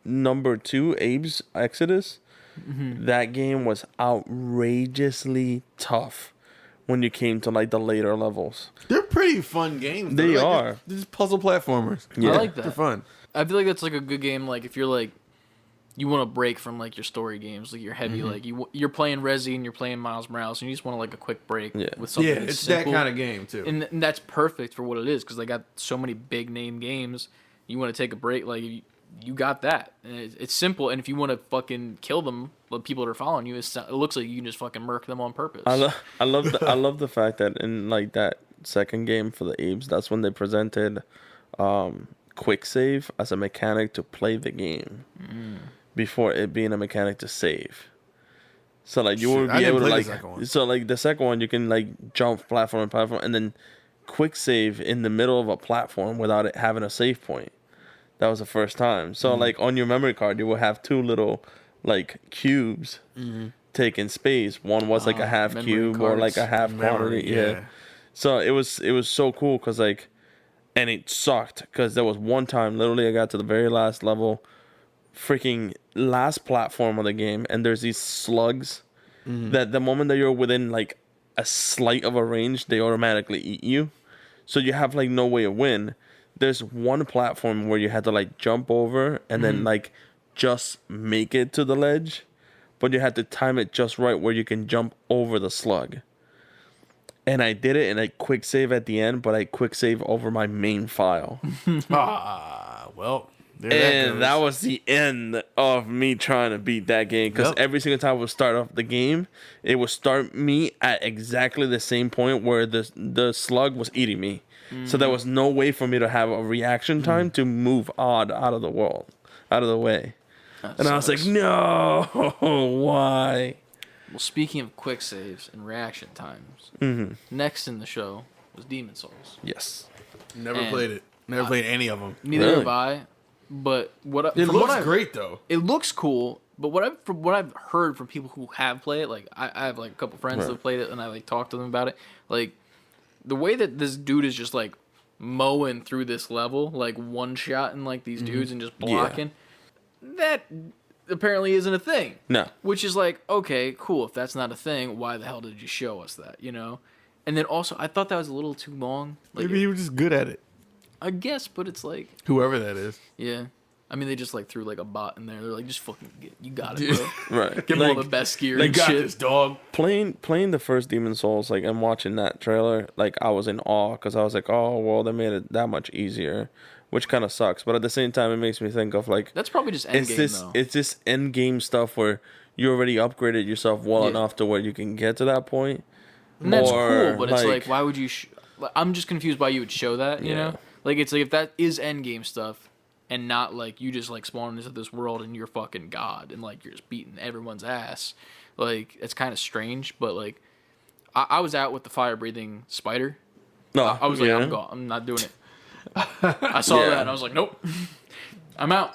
number 2, Abe's Exodus, that game was outrageously tough when you came to like the later levels. They're pretty fun games. They They're are. They're just puzzle platformers. Yeah. I like that. They're fun. I feel like that's like a good game. Like if you're like, you want to break from like your story games, like you're heavy, like you're playing Resi and you're playing Miles Morales, and you just want to like a quick break Yeah. with something. Yeah, that's it's simple. that kind of game too. And that's perfect for what it is because they got so many big name games. You want to take a break, like you got that. And it's simple, and if you want to fucking kill them, the people that are following you, it looks like you can just fucking murk them on purpose. I love the fact that in like that second game for the Abes, that's when they presented quick save as a mechanic to play the game before it being a mechanic to save. So like you Shit, would I be didn't able to play like the second one. so like the second one you can like jump platform and platform and then quick save in the middle of a platform without it having a save point. That was the first time. So like on your memory card you will have 2 little like cubes taking space. One was like a half memory cube or like cards. a half quantity. Yeah. So it was so cool because like, and it sucked because there was one time literally I got to the very last level, freaking last platform of the game, and there's these slugs that the moment that you're within like a slight of a range, they automatically eat you. So you have like no way to win. There's one platform where you had to like jump over and then like just make it to the ledge, but you had to time it just right where you can jump over the slug. And I did it, and I quick save at the end, but I quick save over my main file. Well, there And that goes. was the end of me trying to beat that game. Because Yep. every single time I would start off the game, it would start me at exactly the same point where the slug was eating me. So there was no way for me to have a reaction time to move Odd out of the way. And I was like, no, why? Well, speaking of quick saves and reaction times, next in the show was Demon Souls. Yes. Never and played it. Never played any of them. Neither Really? have I. But It looks great though. It looks cool, but from what I've heard from people who have played it, like I have like a couple friends that have played it, and I like talked to them about it. Like the way that this dude is just like mowing through this level, like one shot and like these dudes and just blocking. That apparently isn't a thing. No. Which is like, okay, cool. If that's not a thing, why the hell did you show us that? You know. And then also, I thought that was a little too long. Like, Maybe he was just good at it. I guess, but it's like, Whoever that is. yeah. I mean, they just like threw like a bot in there. They're like, just fucking you got it, bro. Right. Give them all the best gear They and got shit. this, dog. Playing the first Demon Souls, like, and watching that trailer, like, I was in awe because I was like, oh, well, they made it that much easier, which kind of sucks. But at the same time, it makes me think of like, That's probably just end game though. It's this end game stuff where you already upgraded yourself well enough to where you can get to that point. And that's Or, cool, but it's like, why would you? I'm just confused why you would show that. You know, like it's like if that is end game stuff, and not like you just like spawn into this world and you're fucking God and like you're just beating everyone's ass. Like it's kind of strange, but like I was out with the fire breathing spider. No, I was like, I'm gone. I'm not doing it. I saw that and I was like, nope, I'm out.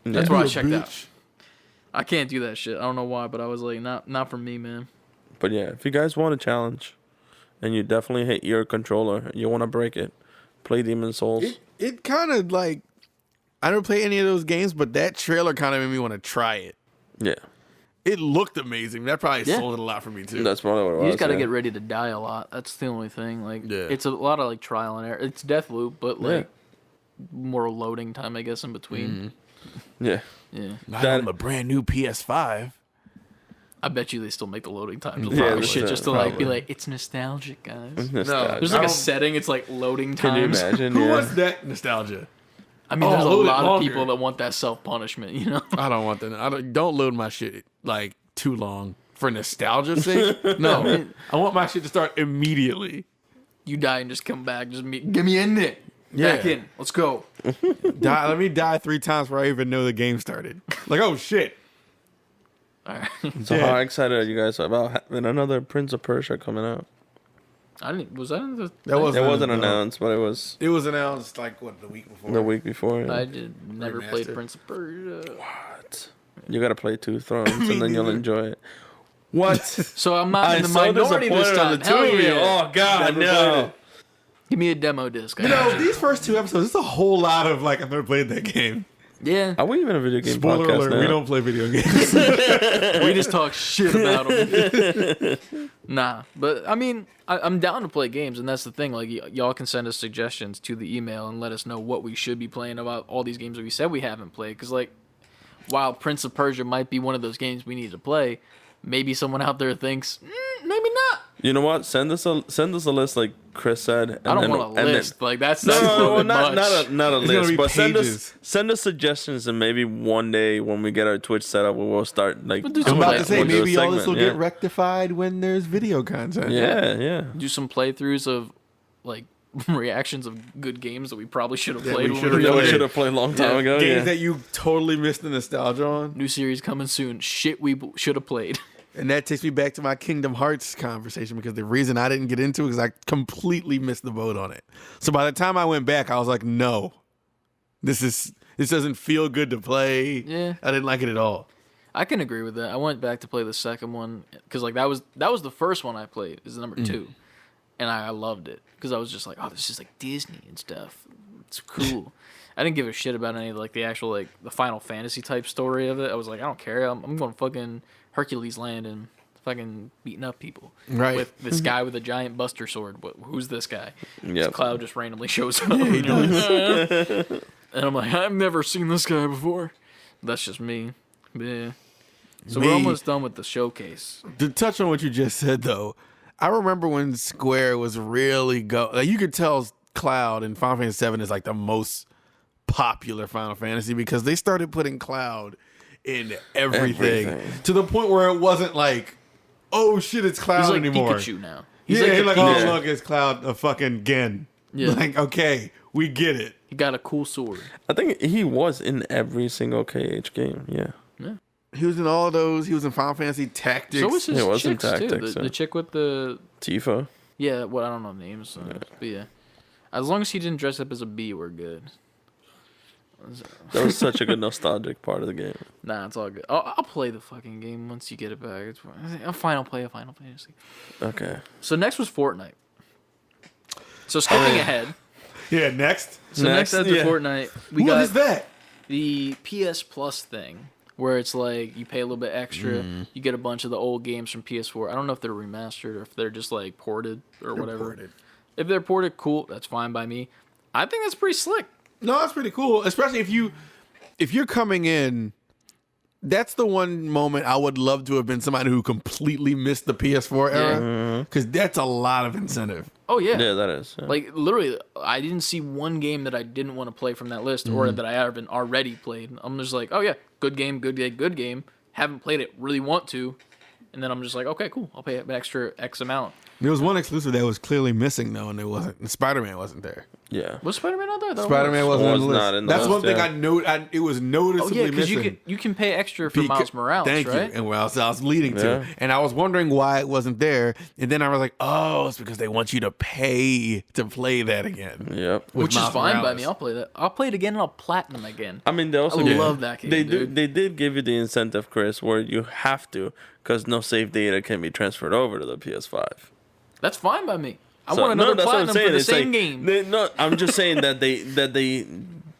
That's why I checked out. I can't do that shit. I don't know why, but I was like, not for me, man. But yeah, if you guys want a challenge, and you definitely hate your controller, you want to break it, play Demon Souls. It kind of like, I don't play any of those games, but that trailer kind of made me want to try it. Yeah. It looked amazing. That probably sold it a lot for me too. That's probably what it was. You just got to get ready to die a lot. That's the only thing. Like, it's a lot of like trial and error. It's death loop, but like more loading time, I guess, in between. Yeah. Yeah. Not on the brand new PS5. I bet you they still make the loading times Yeah, shit just to probably. like be like, it's nostalgic, guys. No, There's like a setting. It's like loading Can you times. imagine? Who Yeah. wants that nostalgia? I mean, there's a load it lot of longer. people that want that self punishment. You know. I don't want that. Don't load my shit like too long for nostalgia's sake. No, I want my shit to start immediately. You die and just come back. Just get me in there. Back in. Let's go. Let me die 3 times before I even know the game started. Like, oh shit. All right. So how excited are you guys about having another Prince of Persia coming out? I didn't. Was that in the? That It wasn't announced, but it was It was announced like what, the week before. the week before. I did never played Remastered. Prince of Persia. What? You gotta play 2 Thrones and then you'll enjoy it. What? So I'm not in the minority this time. Hell yeah. Oh God, no! Give me a demo disc. You know, these first 2 episodes, it's a whole lot of like, I've never played that game. Yeah. Are we even a video game Spoiler podcast alert, now? we don't play video games. We just talk shit about them. Nah, but I mean, I'm down to play games, and that's the thing. Like, y'all can send us suggestions to the email and let us know what we should be playing about all these games that we said we haven't played. Because, like, while Prince of Persia might be one of those games we need to play, maybe someone out there thinks, maybe not. You know what? Send us a list, like Chris said. And I don't then, want a and list. Like, that's a No, little bit not much. not a It's gonna list, be but pages. send us suggestions, and maybe one day when we get our Twitch set up, we will start like. We'll do I'm some about play- to say, we'll do a maybe all this will segment, get rectified when there's video content. Yeah. Do some playthroughs of, like, reactions of good games that we probably should have Yeah, played. we when should've were Yeah, we younger. should have played a long time ago. Games Yeah. that you totally missed the nostalgia on. New series coming soon. Shit we should have played. And that takes me back to my Kingdom Hearts conversation, because the reason I didn't get into it is I completely missed the boat on it. So by the time I went back, I was like, no, this doesn't feel good to play. Yeah. I didn't like it at all. I can agree with that. I went back to play the second one because like that was the first one I played. Is number 2, and I loved it because I was just like, oh, this is like Disney and stuff. It's cool. I didn't give a shit about any of like the actual like the Final Fantasy type story of it. I was like, I don't care. I'm going fucking Hercules Land and fucking beating up people. Right. With this guy with a giant buster sword. Who's this guy? Yep. This Cloud just randomly shows up. And you're like, and I'm like, I've never seen this guy before. That's just me. Yeah. So we're almost done with the showcase. To touch on what you just said, though, I remember when Square was really like, you could tell Cloud in Final Fantasy VII is like the most popular Final Fantasy because they started putting Cloud in everything. To the point where it wasn't like, oh shit, it's Cloud He's like anymore. Pikachu now. He's the like, Pikachu. oh look, it's Cloud a fucking Gen. Yeah. Like, okay, we get it. He got a cool sword. I think he was in every single KH game. Yeah. He was in all of those. He was in Final Fantasy Tactics. So was his It was in chicks too. Tactics, The yeah. chick with the Tifa. yeah. What I don't know names. But yeah, as long as he didn't dress up as a bee, we're good. That was such a good nostalgic part of the game. Nah, it's all good. I'll play the fucking game once you get it back. It's fine. I'll play a Final Fantasy. Okay. So next was Fortnite. So skipping ahead. Yeah, next. So next after yeah. Fortnite, we What got is that? the PS Plus thing, where it's like you pay a little bit extra, you get a bunch of the old games from PS4. I don't know if they're remastered or if they're just like ported or whatever. Ported. If they're ported, cool, that's fine by me. I think that's pretty slick. No, that's pretty cool, especially if you're coming in. That's the one moment I would love to have been somebody who completely missed the PS4 era, because that's a lot of incentive. Oh yeah, Yeah, that is. Yeah. Like literally, I didn't see one game that I didn't want to play from that list, or that I haven't already played. I'm just like, oh yeah, good game, good game, good game. Haven't played it, really want to, and then I'm just like, okay, cool, I'll pay an extra X amount. There was one exclusive that was clearly missing though, and it wasn't. Spider-Man wasn't there. yeah. Was Spider-Man out there? I thought it Spider-Man wasn't on the Was list. not in the That's list, one thing yeah. it was Oh noticeably yeah, because missing. you can pay extra for Miles Morales, Thank right? you. And where else I was leading to. Yeah. And I was wondering why it wasn't there. And then I was like, oh, it's because they want you to pay to play that again. Yep. With Which is Miles fine by Morales. me. I'll play that. I'll play it again and I'll platinum again. I mean, they also I give- love that game, They dude. They did give you the incentive, Chris, where you have to, because no save data can be transferred over to the PS5. That's fine by me. I So- want another that's what I'm platinum saying. for the It's same like, game. No, I'm just saying that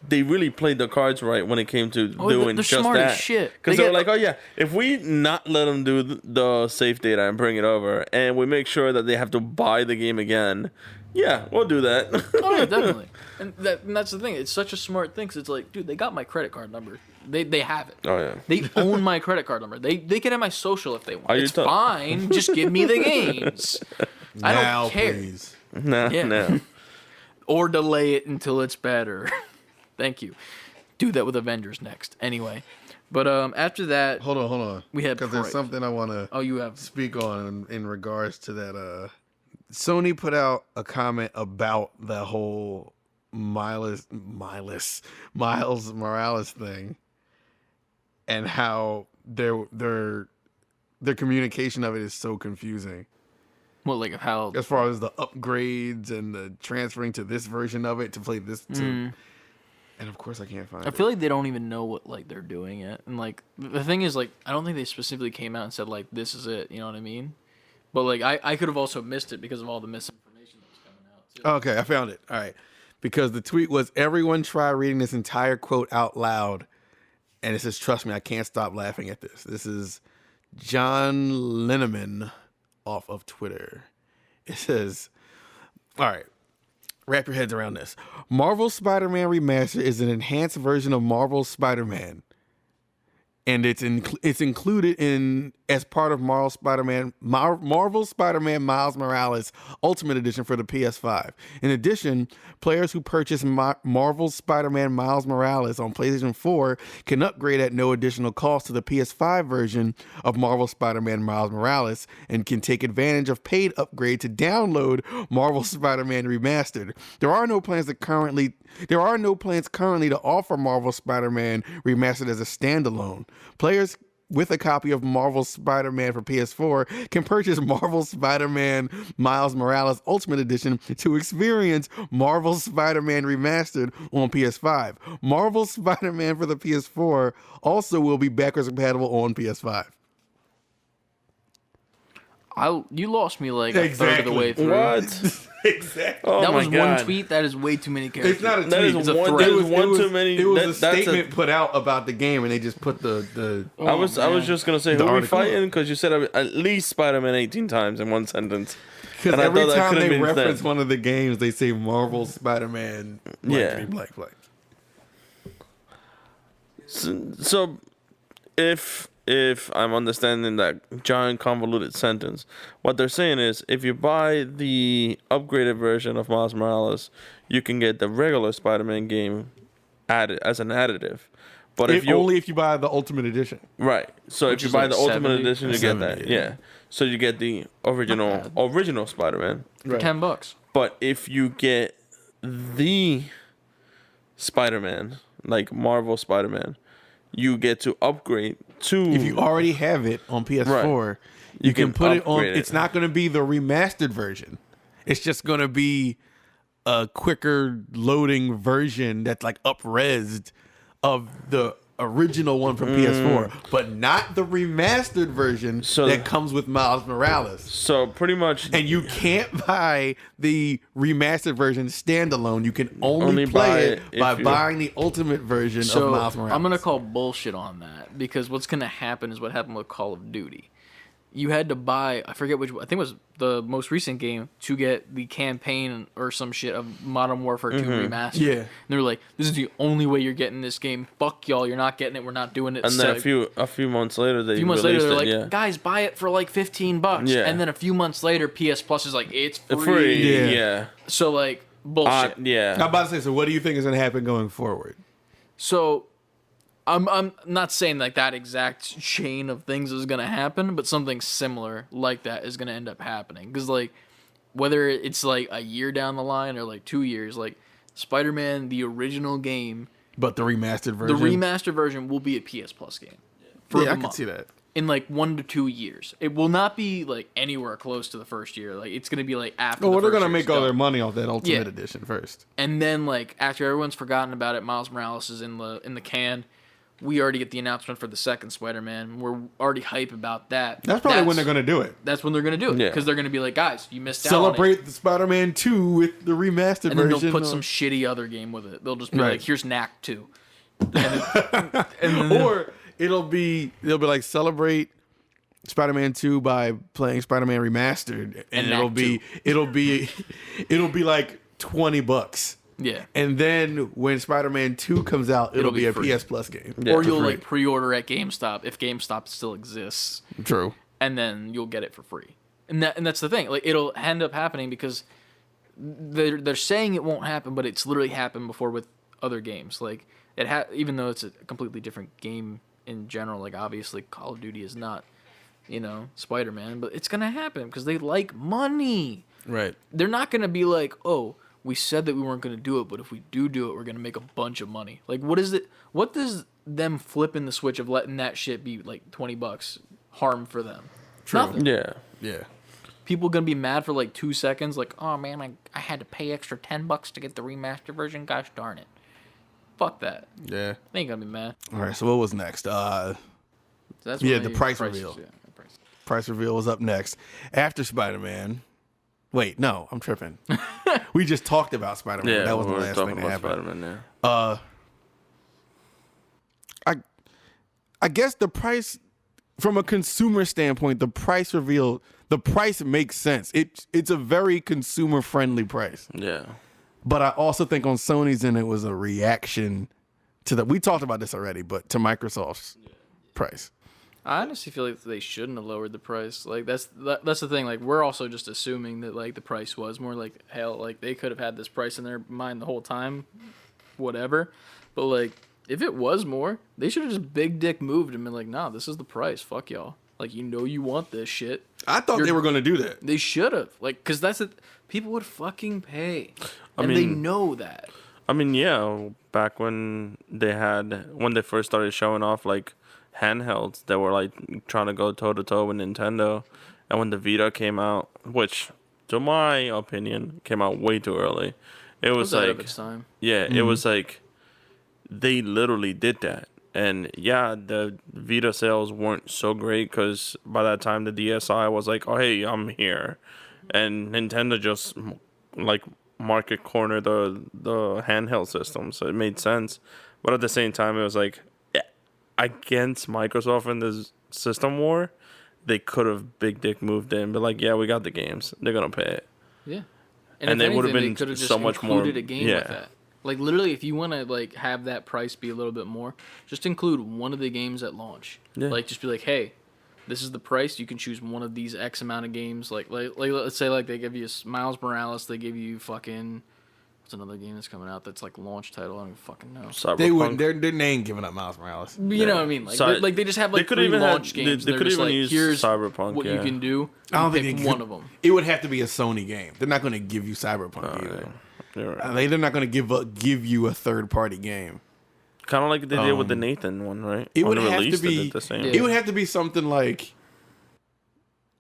they really played the cards right when it came to Oh, doing they're just smart as that. shit. Because They they were get- like, oh yeah, if we not let them do the save data and bring it over, and we make sure that they have to buy the game again, yeah, we'll do that. Oh yeah, definitely. And that's the thing. It's such a smart thing. 'Cause it's like, dude, they got my credit card number. They have it. Oh yeah. They own my credit card number. They can have my social if they want. Are you It's tough? fine. Just give me the games. I don't Now, care. please. No, Yeah. no. Or delay it until it's better. Thank you. Do that with Avengers next. Anyway, but after that, Hold on. We had because there's Pride. something I want to oh, you have speak on in regards to that. Sony put out a comment about the whole Miles Morales thing, and how their communication of it is so confusing. well, like how As far as the upgrades and the transferring to this version of it to play this too. And of course I can't find I it. feel like they don't even know what like they're doing yet. And like the thing is, like, I don't think they specifically came out and said like this is it. You know what I mean? But like I could have also missed it because of all the misinformation that was coming out too. Okay, I found it. All right. Because the tweet was, everyone try reading this entire quote out loud. And it says, trust me, I can't stop laughing at this. This is John Linneman off of Twitter. It says, all right, wrap your heads around this. Marvel Spider-Man Remastered is an enhanced version of Marvel Spider-Man. And it's included in as part of Marvel Spider-Man Miles Morales Ultimate Edition for the PS5. In addition, players who purchase Marvel Spider-Man Miles Morales on PlayStation 4 can upgrade at no additional cost to the PS5 version of Marvel Spider-Man Miles Morales and can take advantage of paid upgrade to download Marvel Spider-Man Remastered. There are no plans currently to offer Marvel Spider-Man Remastered as a standalone. Players with a copy of Marvel Spider-Man for PS4 can purchase Marvel Spider-Man Miles Morales Ultimate Edition to experience Marvel Spider-Man Remastered on PS5. Marvel Spider-Man for the PS4 also will be backwards compatible on PS5. You lost me like a third of the way through. What? Exactly. Oh That my was God. one tweet. That is way too many characters. It's not a tweet. That is It's a one. threat. That is one too many. It was a that's statement put out about the game, and they just put the I was just gonna say, The who are we article. fighting? Because you said at least Spider-Man 18 times in one sentence. because And I every thought that time could've they been reference said. one of the games, they say Marvel Spider-Man. Yeah. Blank. So if I'm understanding that giant convoluted sentence, what they're saying is if you buy the upgraded version of Miles Morales, you can get the regular Spider-Man game added as an additive. But if you only if you buy the Ultimate Edition. right, so Which if you is buy like the Ultimate 70? Edition, you get 70, that. yeah. Yeah. So you get the original Spider-Man. for $10. But if you get the Spider-Man, like Marvel Spider-Man, you get to upgrade to. If you already have it on PS4, Right. you can put it on. upgrade it. It's not going to be the remastered version. It's just going to be a quicker loading version that's like up-resed of the original one from PS4, but not the remastered version that comes with Miles Morales. So pretty much, and you can't buy the remastered version standalone. You can only play it by buying the ultimate version of Miles Morales. I'm gonna call bullshit on that, because what's gonna happen is what happened with Call of Duty. You had to buy, I forget which, I think it was the most recent game, to get the campaign or some shit of Modern Warfare 2 Remastered. Yeah. And they were like, this is the only way you're getting this game. Fuck y'all, you're not getting it, we're not doing it. And then a few months later, they're like, guys, buy it for like $15. Yeah. And then a few months later, PS Plus is like, it's free. Yeah. So, like, bullshit. I'm about to say, so what do you think is going to happen going forward? So, I'm not saying like that exact chain of things is gonna happen, but something similar like that is gonna end up happening. Because like, whether it's like a year down the line or like 2 years, like Spider-Man, the original game, but the remastered version, will be a PS Plus game. Yeah, I can see that. In like 1 to 2 years, it will not be like anywhere close to the first year. Like it's gonna be like after. Well, they're gonna make all their money off that Ultimate Edition first, and then like after everyone's forgotten about it, Miles Morales is in the can. We already get the announcement for the second Spider-Man. We're already hype about that. That's probably when they're going to do it. That's when they're going to do it. Because they're going to be like, guys, you missed out on it. Celebrate the Spider-Man 2 with the remastered version. And then they'll put some shitty other game with it. They'll just be like, here's Knack 2. Or they'll be like, celebrate Spider-Man 2 by playing Spider-Man Remastered. And it'll be like $20. Yeah. And then when Spider-Man 2 comes out, it'll be a free. PS Plus game. Yeah, or you'll like pre-order at GameStop if GameStop still exists. True. And then you'll get it for free. And that's the thing. Like it'll end up happening because they're saying it won't happen, but it's literally happened before with other games. Like even though it's a completely different game in general, like obviously Call of Duty is not, Spider-Man, but it's going to happen because they like money. Right. They're not going to be like, "Oh, we said that we weren't going to do it, but if we do it, we're going to make a bunch of money." Like, what is it? What does them flipping the switch of letting that shit be like $20 harm for them? True. Nothing. Yeah. People going to be mad for like 2 seconds, like, "Oh man, I had to pay extra $10 to get the remastered version. Gosh darn it." Fuck that. Yeah. They ain't going to be mad. All right, so what was next? That's the price reveal. Yeah, Price reveal was up next. After Spider-Man. Wait, no, I'm tripping. We just talked about Spider-Man. Yeah, that was the last thing that happened. Spider-Man, I guess the price, from a consumer standpoint, the price makes sense. It's a very consumer-friendly price. Yeah. But I also think on Sony's end, it was a reaction to that. We talked about this already, but to Microsoft's price. I honestly feel like they shouldn't have lowered the price. Like that's the thing. Like we're also just assuming that like the price was more like hell. Like they could have had this price in their mind the whole time, whatever. But like if it was more, they should have just big dick moved and been like, "Nah, this is the price. Fuck y'all. Like you want this shit." I thought they were going to do that. They should have. Like because that's it. People would fucking pay, and they know that. I mean, yeah. Back when they first started showing off like handhelds that were like trying to go toe to toe with Nintendo, and when the Vita came out, which to my opinion came out way too early, it was like its time. Yeah, it was like they literally did that, and yeah, the Vita sales weren't so great because by that time the DSi was like, "Oh hey, I'm here," and Nintendo just like market corner the handheld system, so it made sense, but at the same time it was like, against Microsoft in this system war, they could have big dick moved in, but like, yeah, we got the games. They're gonna pay it. Yeah, and they would have been so much more. Included a game with that. Like literally, if you want to like have that price be a little bit more, just include one of the games at launch. Yeah. Like just be like, hey, this is the price. You can choose one of these X amount of games. Like let's say like they give you Miles Morales, they give you fucking. Another game that's coming out that's like launch title. I don't even fucking know. Cyberpunk. They wouldn't. They ain't giving up Miles Morales. You know what I mean? Like they just have like 3 launch games. They could even like, use here's Cyberpunk. What you can do. I don't think pick one of them. It would have to be a Sony game. They're not going to give you Cyberpunk either. Yeah. Right. They're not going to give you a third party game. Kind of like they did with the Nathan one, right? It would have to be. The same. Yeah. It would have to be something like,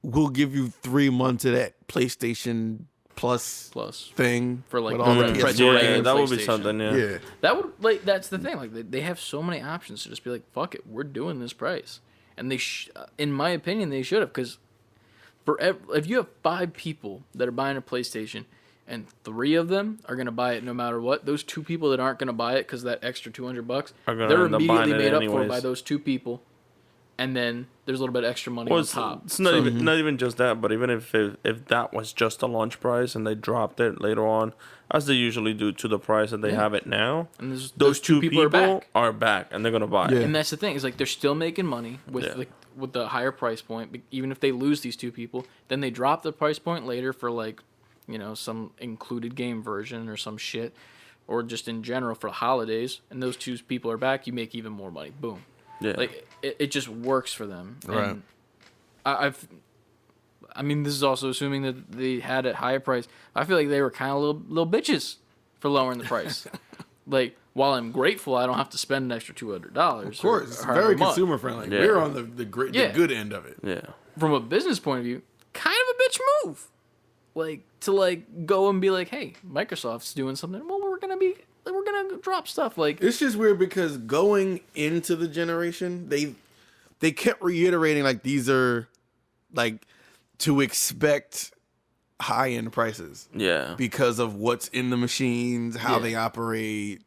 we'll give you 3 months of that PlayStation Plus Plus thing for like with all the the PS4 Yeah, games. that would be PlayStation. something. Yeah. Yeah. That would like that's the thing. Like they have so many options to just be like, fuck it, we're doing this price, and in my opinion, they should have because if you have 5 people that are buying a PlayStation. And 3 of them are gonna buy it no matter what. Those 2 people that aren't gonna buy it because that extra $200, Are gonna they're end up buying immediately it made up for anyways. by those 2 people. And then there's a little bit extra money Well, on it's, top. it's not So- even not even just that, but even if that was just a launch price and they dropped it later on, as they usually do to the price that they have it now, And those 2 people are back. and they're gonna buy Yeah. it. And that's the thing. Is like they're still making money with Yeah. with the higher price point. But even if they lose these 2 people, then they drop the price point later for like, some included game version or some shit, or just in general for holidays. And those 2 people are back. You make even more money. Boom. Yeah. Like it just works for them. Right. And I mean, this is also assuming that they had it higher price. I feel like they were kind of little bitches for lowering the price. Like, while I'm grateful, I don't have to spend an extra $200. Of course, it's very consumer friendly. Yeah. We're on the the Yeah. good end of it. Yeah. From a business point of view, kind of a bitch move. Like to go and be like, hey, Microsoft's doing something. Well, we're gonna drop stuff. Like It's just weird because going into the generation, they kept reiterating like these are like to expect high end prices Yeah. because of what's in the machines, how Yeah. they operate.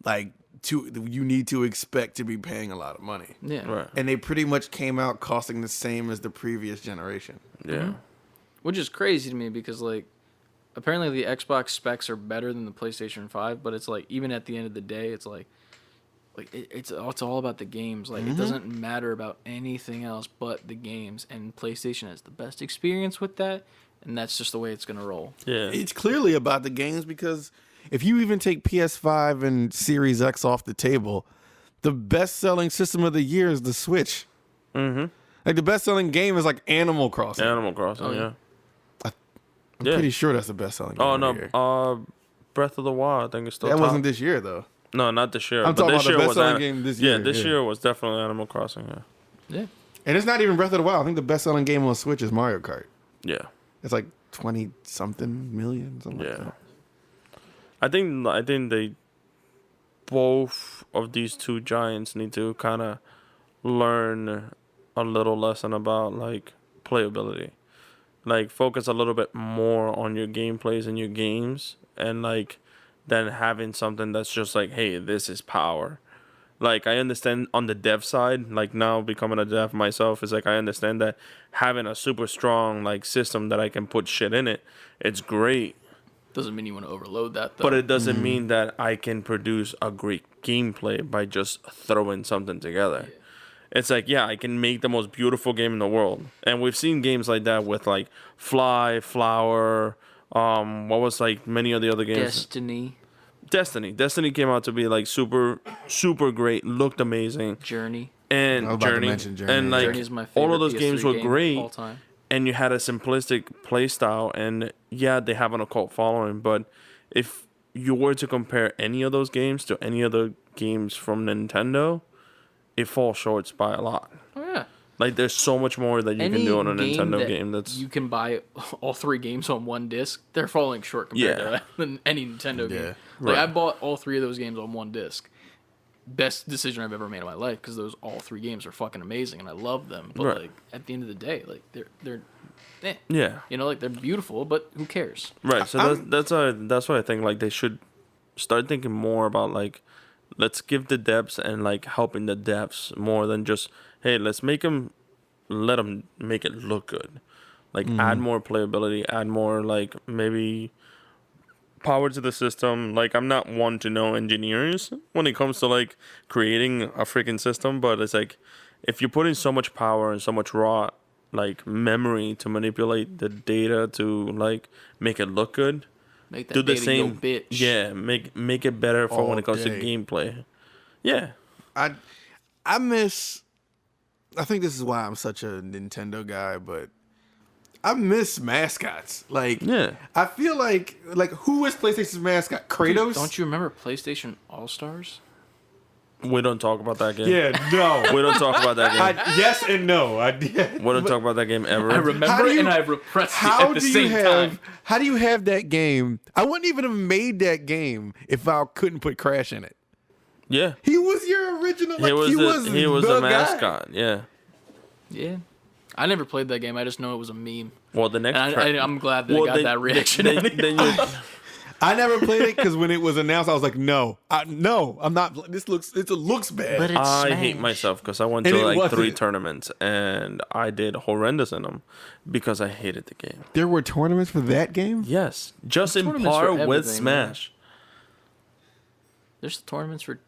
Like you need to expect to be paying a lot of money. yeah, Right. And they pretty much came out costing the same as the previous generation. Yeah. which is crazy to me because like apparently the Xbox specs are better than the PlayStation 5, but it's like even at the end of the day, it's like it's all about the games. Like it doesn't matter about anything else but the games, and PlayStation has the best experience with that, and that's just the way it's gonna roll. Yeah. It's clearly about the games because if you even take PS5 and Series X off the table, the best-selling system of the year is the Switch. Mm-hmm. Like the best-selling game is like Animal Crossing. Animal Crossing. Yeah. I'm Yeah. pretty sure that's the best-selling game Oh of the year. no. Breath of the Wild. I think it's still. That top. wasn't this year though. No, not this year. I'm but talking this about the year was best-selling game this year, Yeah, this yeah. year was definitely Animal Crossing. Yeah. Yeah, And it's not even Breath of the Wild. I think the best-selling game on Switch is Mario Kart. Yeah. It's like 20-something million, something like Yeah. that. I think they both of these 2 giants need to kind of learn a little lesson about like playability. Like focus a little bit more on your gameplays and your games, and like then having something that's just like, hey, this is power. Like I understand on the dev side, like now becoming a dev myself is like I understand that having a super strong like system that I can put shit in it, it's great. doesn't mean you want to overload that though. But it doesn't mean that I can produce a great gameplay by just throwing something together. It's like, yeah, I can make the most beautiful game in the world. And we've seen games like that with like Fly, Flower, what was like many of the other games? Destiny, Destiny came out to be like super, super great, looked amazing. Journey. And I was about to Journey. mention Journey. And like Journey is my favorite all of those PS3 games were game great. all time. And you had a simplistic play style, and yeah, they have an occult following, but if you were to compare any of those games to any other games from Nintendo, it falls short by a lot. Oh yeah. Like there's so much more that you can do on a Nintendo game that's you can buy all 3 games on one disc. They're falling short compared Yeah. to that than any Nintendo Yeah. game. Like Right. I bought all 3 of those games on one disc. Best decision I've ever made in my life because those all 3 games are fucking amazing and I love them. But Right. like at the end of the day, like they're eh. yeah. Like they're beautiful, but who cares? Right. So that's why I think like they should start thinking more about like let's give the devs and like helping the devs more than just hey, let them make it look good. Like add more playability, add more like maybe power to the system. Like I'm not one to know engineers when it comes to like creating a freaking system, but it's like if you're putting so much power and so much raw like memory to manipulate the data to like make it look good, Make that do the data same. go bitch. Yeah, make it better for when All it comes to day. gameplay. Yeah, I miss. I think this is why I'm such a Nintendo guy, but I miss mascots. Like, Yeah. I feel like who is PlayStation's mascot? Kratos. Dude, don't you remember PlayStation All Stars? We don't talk about that game. Yeah, no. We don't talk about that game. Yes and no. We don't talk about that game ever. I remember it and I repressed it at the same time. How do you have that game? I wouldn't even have made that game if I couldn't put Crash in it. Yeah. He was your original. He was the a guy. mascot. Yeah. Yeah. I never played that game. I just know it was a meme. Well, the next. And I'm glad that it got that reaction. Then you, I never played it because when it was announced, I was like, no, I'm not. It looks bad. But it's I Smash. hate myself because I went And to it like wasn't. 3 tournaments and I did horrendous in them because I hated the game. There were tournaments for that game? Yes, just in tournaments par for with everything, man. Smash. There's tournaments for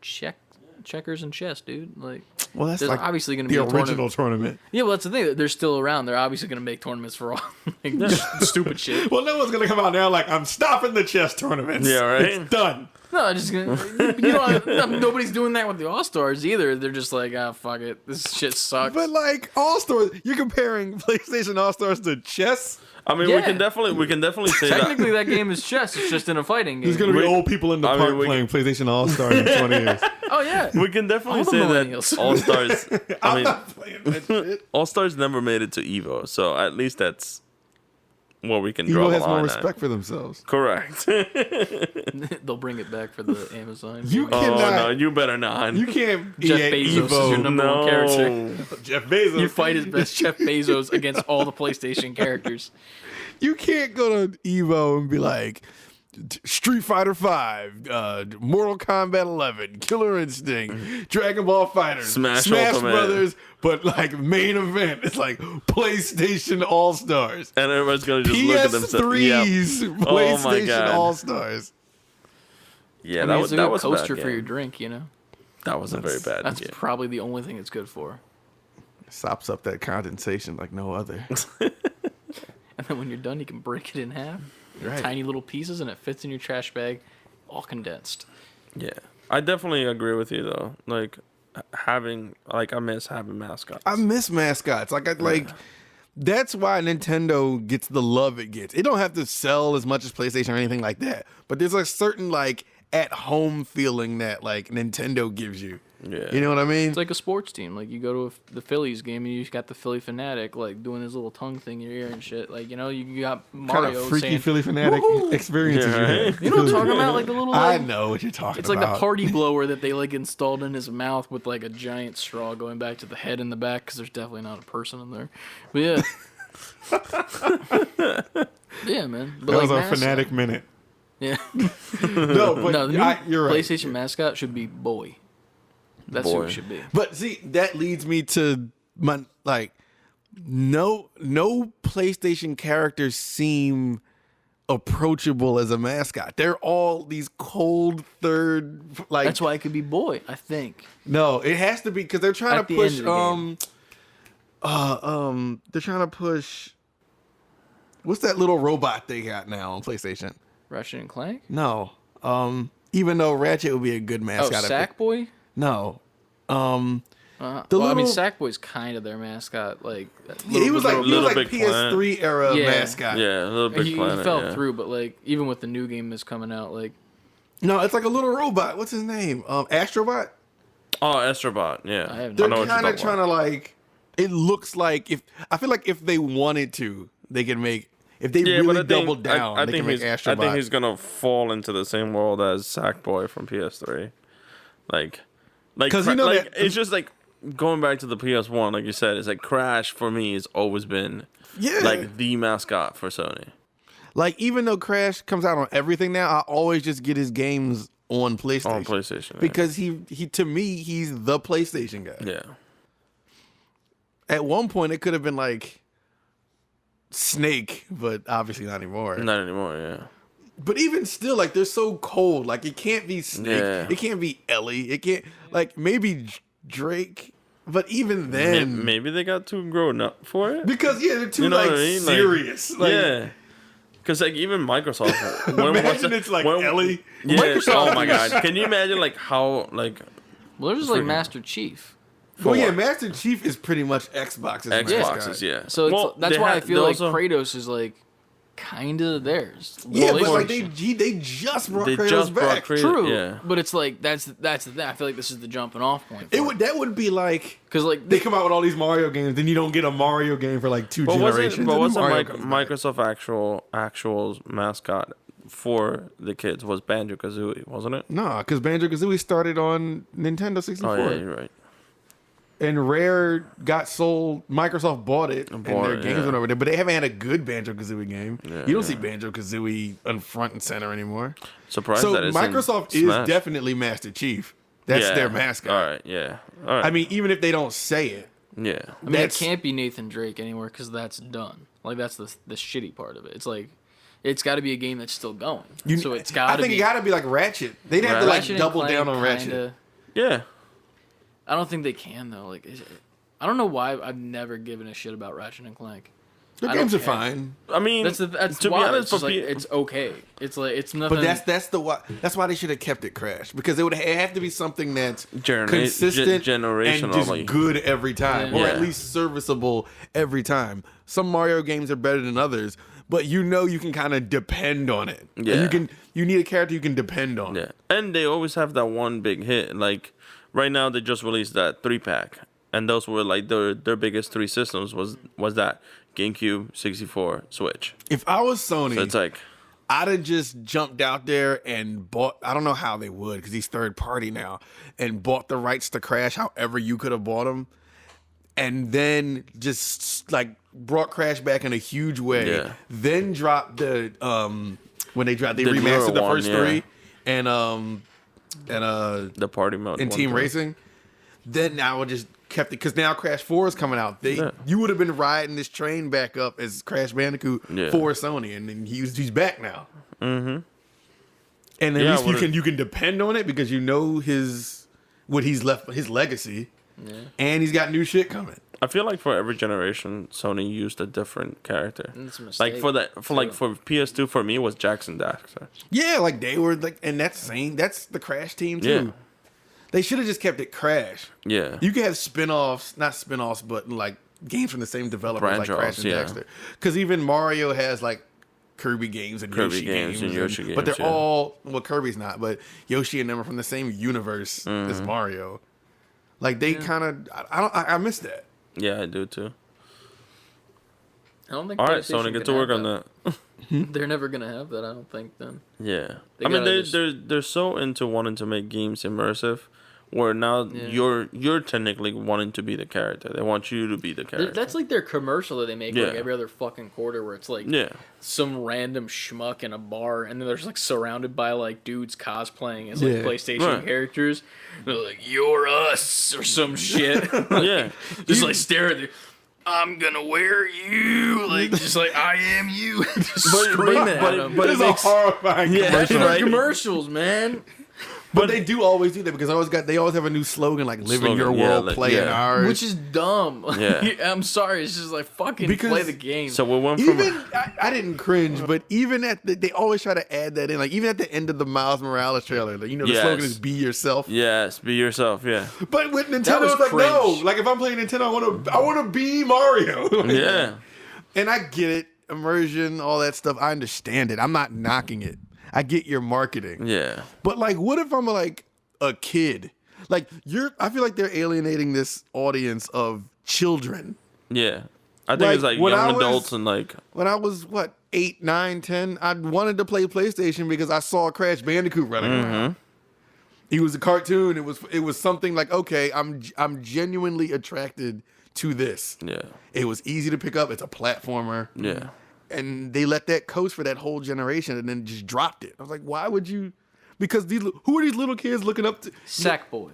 checkers and chess, dude. Like, Well, that's there's like obviously going to be the a original tournament. Yeah, well, that's the thing. They're still around. They're obviously going to make tournaments for all like, stupid shit. Well, no one's going to come out now like, I'm stopping the chess tournaments. Yeah, right? It's done. No, I'm just gonna. Nobody's doing that with the All Stars either. They're just like, fuck it, this shit sucks. But like All-Stars, you're comparing PlayStation All-Stars to chess? I mean, Yeah. we can definitely say Technically, that. that game is chess. It's just in a fighting game. There's going to be old people in the I park mean, we playing PlayStation All-Stars in 20 years. Oh yeah. We can definitely All the say that millennials. All Stars. I mean, Playing that shit. All Stars never made it to Evo, so at least that's where we can draw Evo the has more line. respect for themselves. Correct. They'll bring it back for the Amazon. You Oh cannot. no, you better not. You can't be Jeff at Bezos is your Evo. number one character. Jeff Bezos. You fight as best Jeff Bezos against all the PlayStation characters. You can't go to Evo and be like Street Fighter 5, Mortal Kombat 11, Killer Instinct, Dragon Ball Fighters, Smash Ultimate. Brothers, but like main event, it's like PlayStation All Stars. And everybody's gonna just look at themselves. Yep. PS3's Oh my PlayStation God. All Stars. Yeah, I mean, that it's was a that good was a coaster bad for your game. drink, you know. That was a very bad That's game. probably the only thing it's good for. Sops up that condensation like no other. And then when you're done, you can break it in half, Right. tiny little pieces, and it fits in your trash bag, all condensed. Yeah, I definitely agree with you though. Like having, like I miss having mascots. I miss mascots. That's why Nintendo gets the love it gets. It don't have to sell as much as PlayStation or anything like that. But there's a certain like at home feeling that like Nintendo gives you. Yeah. You know what I mean? It's like a sports team. Like you go to the Phillies game and you got the Philly fanatic like doing his little tongue thing in your ear and shit. Like you know you got kind Mario of freaky saying, Philly fanatic experiences. Yeah, you right? have. you know what I'm talking about? Like the little. I Like, know what you're talking it's like about. the party blower that they like installed in his mouth with like a giant straw going back to the head in the back because there's definitely not a person in there. But yeah. Yeah, man. But That was like our mascot- fanatic minute. Yeah. No, but No, the new you're right. PlayStation mascot should be Boy. That's who Boy. it should be. But see, that leads me to my like no PlayStation characters seem approachable as a mascot. They're all these cold third like That's why it could be Boy, I think. no, it has to be because they're trying At to the push end of they're trying to push what's that little robot they got now on PlayStation? Ratchet and Clank? No. Even though Ratchet would be a good Oh, mascot. Sackboy? No. The Well, I mean, little- Sackboy's kind of their mascot. Like he was like Little PS3 Big Planet. era Yeah. mascot. Yeah, a little bit. he fell through, but like even with the new game that's coming out, like No, it's like a little robot. What's his name? Astrobot. Oh, Astrobot. Yeah, I have They're know what you're kind of talking trying about. to like. It looks like I feel like if they wanted to, they could make. If they Yeah, but really I think, double down, I they think can make he's, I Astrobot. think he's gonna fall into the same world as Sackboy from PS3. Like, 'Cause you know like that- it's just like going back to the PS1, like you said, it's like Crash for me has always been Yeah. like the mascot for Sony. Like even though Crash comes out on everything now, I always just get his games on PlayStation. On PlayStation, yeah. Because he to me he's the PlayStation guy. Yeah. At one point, it could have been like Snake, but obviously not anymore. Not anymore, yeah. But even still, like they're so cold. Like it can't be Snake. Yeah. It can't be Ellie. It can't like maybe Drake. But even then, Maybe they got too grown up for it. because they're too You know like what I mean? Like, serious. Like, yeah. Because like even Microsoft, Imagine it's like Ellie. Yeah. Microsoft Oh my is- god. Can you imagine like how like well, there's just like Freaking- Master Chief. Well, yeah, what? Master Chief is pretty much Xbox's Xboxes? mascot. Yeah. So it's, Well, that's they why I had- feel they like also- Kratos is like kind of theirs. Yeah, Well, but like they they just brought They Kratos just brought back. Kratos. true, Yeah. but it's like that's the thing. I feel like this is the jumping off point. That would be like because like they come out with all these Mario games, then you don't get a Mario game for like 2 But generations. and wasn't Mario comes back. Microsoft actual mascot for the kids was Banjo-Kazooie, wasn't it? Nah, because Banjo-Kazooie started on Nintendo 64. Oh yeah, you're right. And Rare got sold. Microsoft bought it, and their games yeah. went over there. But they haven't had a good Banjo-Kazooie game. Yeah, You don't see Banjo-Kazooie on front and center anymore. Surprised So that it's Microsoft in is Smash. definitely Master Chief. That's Yeah. their mascot. All right, yeah. All right. I mean, even if they don't say it, yeah. I mean, it can't be Nathan Drake anymore because that's done. Like that's the shitty part of it. It's like it's got to be a game that's still going. So it's got. I think it got to be like Ratchet. They'd have to like Ratchet and double Clank down on Ratchet. kinda- Yeah. I don't think they can though. Like, I don't know why I've never given a shit about Ratchet and Clank. The I don't games are care. fine. I mean, That's to why. be honest, It's just for like it's okay. It's like it's nothing. But that's why they should have kept it Crash, because it would have to be something that's Generationally. consistent and just good every time, or Yeah. at least serviceable every time. Some Mario games are better than others, but you can kind of depend on it. And Yeah. you need a character you can depend on. Yeah, and they always have that one big hit. Like right now, they just released that 3-pack, and those were like their biggest 3 systems was that GameCube, 64, Switch. If I was Sony, So it's like, I'd have just jumped out there and bought. I don't know how they would, because he's third party now, and bought the rights to Crash. However, you could have bought them, and then just like brought Crash back in a huge way. Yeah. Then dropped the when they The remastered newer the one, first yeah. 3 and the party mode and one Team too. Racing. Then I would just kept it, because now Crash 4 is coming out. Yeah. You would have been riding this train back up as Crash Bandicoot Yeah. for Sony, and then he's back now. Mm-hmm. And at Yeah, least what you can depend on it, because you know what he's left, his legacy, and he's got new shit coming. I feel like for every generation, Sony used a different character. And it's a Like for mistake, for PS2, for me it was Jackson Daxter. Yeah, like they were like, and that's the Crash team too. Yeah. They should have just kept it Crash. Yeah. You could have spin-offs, not spin-offs, but like games from the same developers, like Branch Crash offs, and yeah. Dexter. Because even Mario has like Kirby games and Kirby Yoshi games and Yoshi but they're games, yeah. all, well, Kirby's not, but Yoshi and them are from the same universe as Mm-hmm. Mario. Like they kind of, I miss that. Yeah, I do too. I don't think. All right, PlayStation Sony, get can to work have on that. They're never gonna have that. I don't think. Then Yeah, They I mean gotta they're so into wanting to make games immersive, where now you're technically wanting to be the character. They want you to be the character. that's like their commercial that they make like Yeah. every other fucking quarter, where it's like Yeah, some random schmuck in a bar, and then there's like surrounded by like dudes cosplaying as like Yeah. PlayStation Right. characters. They're like, "You're us" or some shit. yeah. Just like stare at you. I'm gonna wear you, like just like I am you. Just screaming at them. but It's it a makes horrifying commercial. They're right. commercials, man. But they do always do that, because they always have a new slogan, like "Live in your Slogan, yeah, world, like, play in yeah. ours." Which is dumb. Yeah. I'm sorry. It's just like fucking Because- play the game. So we went from even I didn't cringe, but even they always try to add that in. Like even at the end of the Miles Morales trailer, like, the Yes. slogan is "Be yourself." yes, be yourself. Yeah, But with That Nintendo, was it's like no. cringe. Like if I'm playing Nintendo, I want to be Mario. yeah. And I get it, immersion, all that stuff. I understand it. I'm not knocking it. I get your marketing. Yeah. But like, what if I'm like a kid? Like I feel like they're alienating this audience of children. Yeah. I think Like, it's like when I young was- adults and like When I was 8, 9, 10, I wanted to play PlayStation because I saw Crash Bandicoot running around. He was a cartoon. It was something like, okay, I'm genuinely attracted to this. yeah. It was easy to pick up. It's a platformer. Yeah. And they let that coast for that whole generation and then just dropped it. I was like, why would you? Because who are these little kids looking up to? Sackboy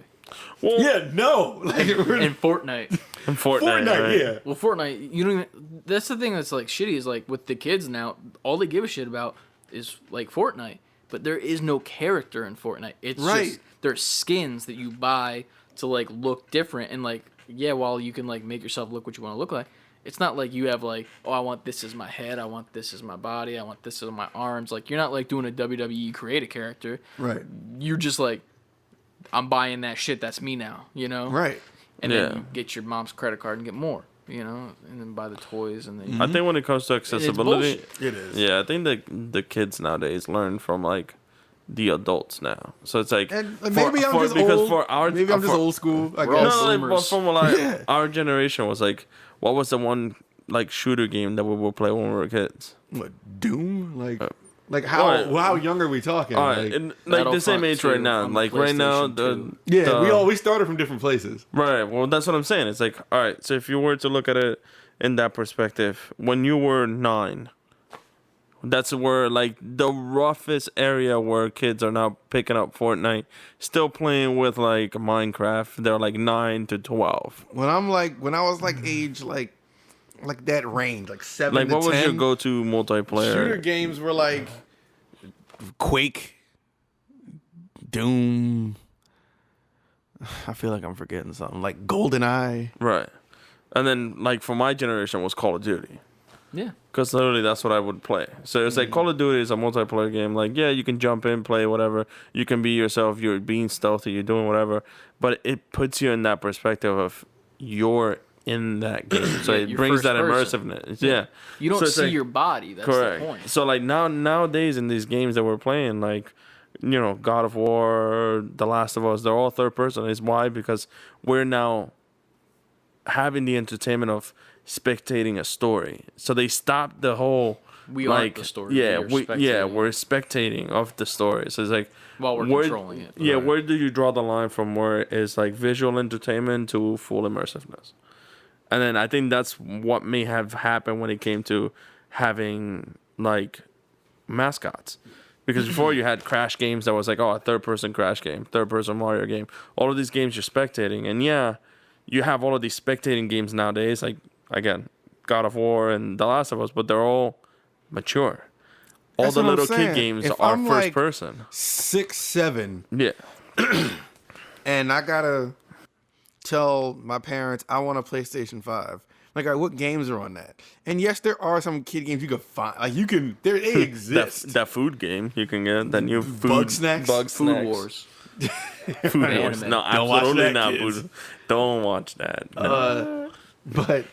Well, Yeah, no. Like, and Fortnite. and Fortnite, Fortnite, right? yeah. Well, Fortnite, you don't even. That's the thing that's like shitty is like with the kids now, all they give a shit about is like Fortnite, but there is no character in Fortnite. It's Right. just there's skins that you buy to like look different and like while you can like make yourself look what you want to look like. It's not like you have like, oh, I want this as my head, I want this as my body, I want this as my arms. Like you're not like doing a WWE create a character. Right. You're just like, I'm buying that shit. That's me now. You know. Right. And Yeah. then you get your mom's credit card and get more. you know, and then buy the toys and then. I think when it comes to accessibility, It is. yeah, I think the kids nowadays learn from like the adults now. So it's like And maybe I'm just because old. for our Maybe I'm just old school. I We're all guess. no, like, boomers. from like Yeah. our generation was like, what was the one like shooter game that we would play when we were kids? What, Doom? Like how young are we talking? All right, Like, and, like the same Battlefront age 2 right now. on the Like right now, PlayStation 2. yeah, we started from different places. right. Well, that's what I'm saying. It's like, all right. So if you were to look at it in that perspective, when you were 9, that's where like the roughest area where kids are now picking up Fortnite, still playing with like Minecraft. They're like 9 to 12. When I was like age like that range, like 7 Like, to what 10. was your go-to multiplayer? Shooter games were like Quake, Doom. I feel like I'm forgetting something. Like GoldenEye. Right. And then, like, for my generation was Call of Duty. Yeah. Because literally that's what I would play. So it's like Call of Duty is a multiplayer game. Like, yeah, you can jump in, play whatever. You can be yourself. You're being stealthy. You're doing whatever. But it puts you in that perspective of you're in that game. So it you're brings that first person. immersiveness. Yeah. You don't So it's see like- your body. That's Correct. the point. So like nowadays in these games that we're playing, like, you know, God of War, The Last of Us, they're all third person. It's why? Because we're now having the entertainment of spectating a story. So they stopped the whole We aren't like the story, Yeah, you're spectating. we're spectating of the story. So it's like While we're where- controlling it. Yeah, Right. where do you draw the line from where it's like visual entertainment to full immersiveness? And then I think that's what may have happened when it came to having like mascots. Because before you had Crash games that was like, oh, a third-person Crash game, third-person Mario game. All of these games you're spectating. And yeah, you have all of these spectating games nowadays, like, again, God of War and The Last of Us, but they're all mature. All That's the what I'm little kid saying. games If are I'm, first like, person. 6, 7, Yeah. and I gotta tell my parents I want a PlayStation 5. Like, all right, what games are on that? And yes, there are some kid games you can find. Like, they exist. That food game you can get, that new food. Bug snacks? Bug Food snacks. Wars. Food Anime. Wars. No, Don't watch absolutely that, not. kids. Boo. Don't watch that. No. But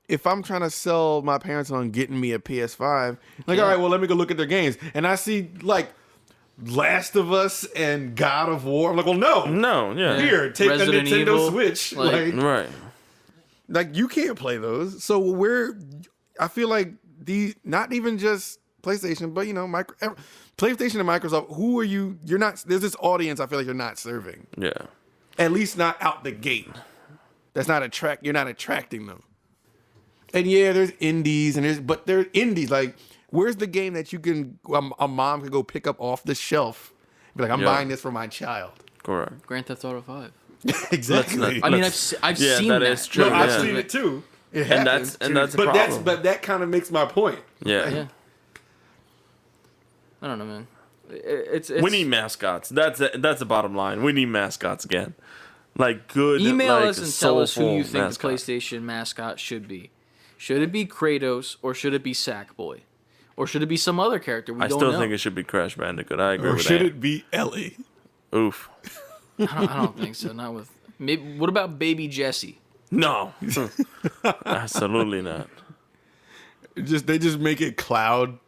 if I'm trying to sell my parents on getting me a PS5, like, all right, well, let me go look at their games. And I see, like, Last of Us and God of War. I'm like, well, no. Yeah. Here, take Resident the Nintendo Evil, Switch. like- Right. Like, you can't play those. So I feel like not even just PlayStation, but, you know, PlayStation and Microsoft, who are you? You're not, there's this audience I feel like you're not serving. Yeah. At least not out the gate. You're not attracting them. And yeah, there's indies but there's indies. Like, where's the game that you can, a mom can go pick up off the shelf? Be like, I'm Yeah. buying this for my child. Correct. Grand Theft Auto 5. Exactly. I mean, Let's- I've yeah, seen that that. is true, No, I've yeah. seen it too. It And happens. that's a but problem. that kind of makes my point. Yeah. Yeah. I don't know, man. It's We need mascots. That's the bottom line. We need mascots again. Like good. Email like, us and tell us who you think mascots. the PlayStation mascot should be. Should it be Kratos or should it be Sackboy? Or should it be some other character we I don't still know? think it should be Crash Bandicoot. I agree Or with should that. it be Ellie? Oof. I don't think so. Not with. Maybe. What about Baby Jesse? No. Absolutely not. They just make it Cloud.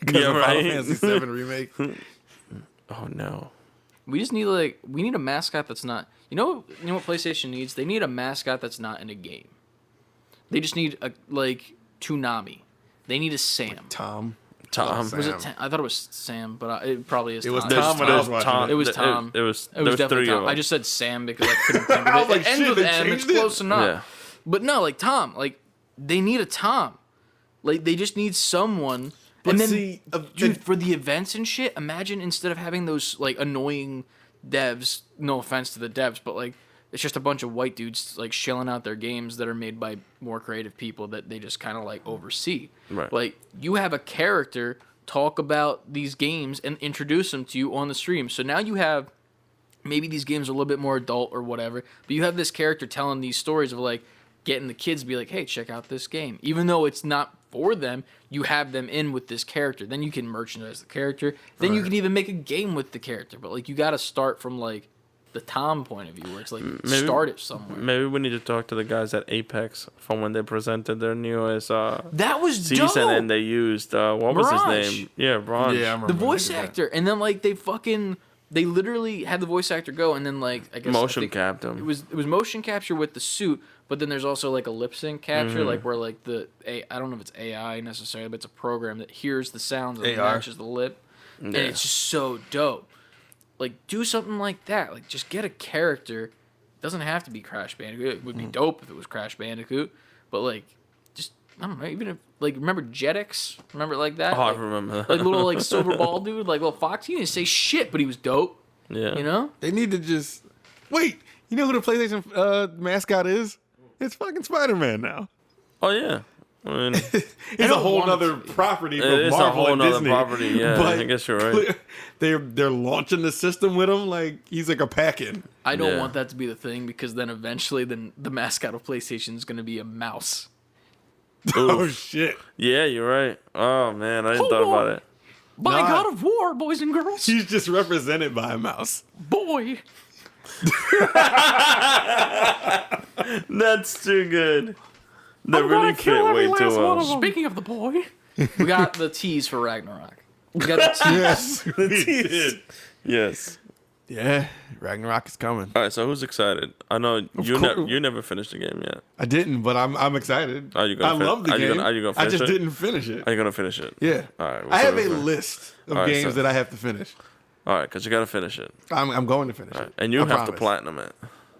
Because Yeah, of Final right. Fantasy 7 remake. Oh no. We just need we need a mascot that's not. You know what PlayStation needs? They need a mascot that's not in a game. They just need a Toonami. They need a Sam. Tom. Tom. Sam. Was it? I thought it was Sam, but it probably is. It was Tom. Tom when I was watching Tom. It was Tom. It was. It was There was definitely 3 of Tom. them. I just said Sam because I couldn't think of it. I was like, It ends shit, with they M. It's changed it? close enough. Yeah. But no, like Tom. Like they need a Tom. Like they just need someone. But and then, see, dude, for the events and shit, imagine instead of having those like annoying devs. No offense to the devs, but like it's just a bunch of white dudes like shelling out their games that are made by more creative people that they just kind of like oversee. Right. Like you have a character talk about these games and introduce them to you on the stream. So now you have maybe these games are a little bit more adult or whatever, but you have this character telling these stories of like getting the kids to be like, hey, check out this game. Even though it's not for them, you have them in with this character. Then you can merchandise the character. Then you can even make a game with the character. But like you got to start from like the Tom point of view, where it's like start it somewhere. Maybe we need to talk to the guys at Apex from when they presented their newest That was season, dope. and they used what was his Mirage. name? Yeah, Ron. Yeah, I remember The voice they did that. actor, and then like they literally had the voice actor go, and then like I guess Motion capped him. It was motion capture with the suit, but then there's also like a lip sync capture, like where like I don't know if it's AI necessarily, but it's a program that hears the sounds and AR. matches the lip, and Yeah. it's just so dope. Like do something like that. Like just get a character. It doesn't have to be Crash Bandicoot. It would be dope if it was Crash Bandicoot, but like just I don't know. Even if like remember Jetix, remember like that. Oh, I Like, remember that. like little like silver ball dude, like little fox. He didn't say shit, but he was dope. Yeah. You know? They need to just wait. You know who the PlayStation mascot is? It's fucking Spider-Man now. Oh yeah. I mean, It's a don't whole want it other to be. property from it's a Marvel whole and nother Disney. property. Yeah, I guess you're right. They're launching the system with him like he's like a pack-in. I don't Yeah. want that to be the thing because then eventually the mascot of PlayStation is going to be a mouse. Oh shit! Yeah, you're right. Oh man, I didn't Hold thought on. about it. By Nah. God of War, boys and girls. He's just represented by a mouse. Boy. That's too good. That really can't wait to Speaking of the boy, we got the tease for Ragnarok. We got the tease. Yes, we did. Yes. Yeah, Ragnarok is coming. All right, so who's excited? I know you never finished the game yet. I didn't, but I'm excited. Are you gonna I love the game. Are you gonna I finish just it? didn't finish it. Are you gonna finish it? Yeah. All right. I have a so- list of All right, games so- that I have to finish. All right, because you gotta finish it. I'm going to finish All right. it. And you I have to promise. platinum it.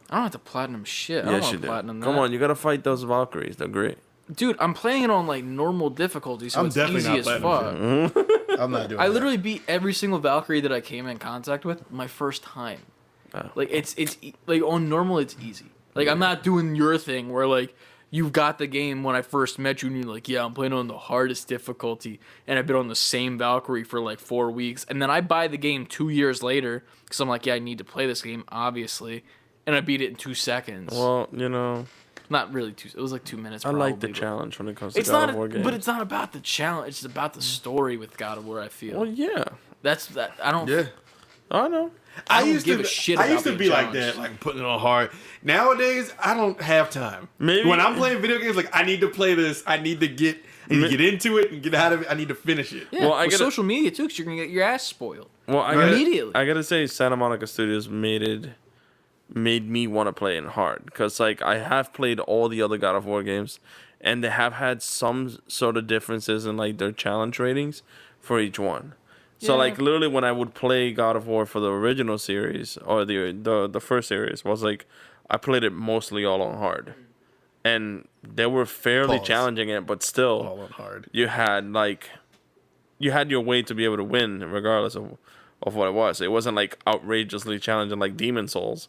I don't have to platinum shit. I don't Yes, want you to do. platinum Come that. on, you gotta fight those Valkyries. They're great. Dude, I'm playing it on like normal difficulty, so I'm it's definitely easy not as platinum fuck. I'm not doing I that. literally beat every single Valkyrie that I came in contact with my first time. Oh. Like it's like on normal it's easy. Like I'm not doing your thing where like you've got the game when I first met you and you're like, yeah, I'm playing on the hardest difficulty and I've been on the same Valkyrie for like 4 weeks and then I buy the game 2 years later because I'm like, yeah, I need to play this game obviously, and I beat it in 2 seconds. Well, you know, Not really 2. It was like 2 minutes. I like the probably, but- challenge when it comes to It's God not, of War games. but it's not about the challenge. It's about the story with God of War. I feel well, yeah, that's that. I don't. Yeah. I know. I don't used give to, a shit I about used to being be like challenged. that, like putting it on hard. Nowadays, I don't have time. Maybe- when I'm playing video games, like I need to play this. I need to get into it and get out of it. I need to finish it. Yeah, Well, I with gotta- social media too, because you're gonna get your ass spoiled. Well, Immediately. I gotta say, Santa Monica Studios made me want to play it hard because like I have played all the other God of War games, and they have had some sort of differences in like their challenge ratings for each one. So Yeah. like literally when I would play God of War for the original series or the first series was like I played it mostly all on hard, and they were fairly Pause. challenging it, but still All on hard. you had your way to be able to win regardless of what it was. It wasn't like outrageously challenging like Demon Souls,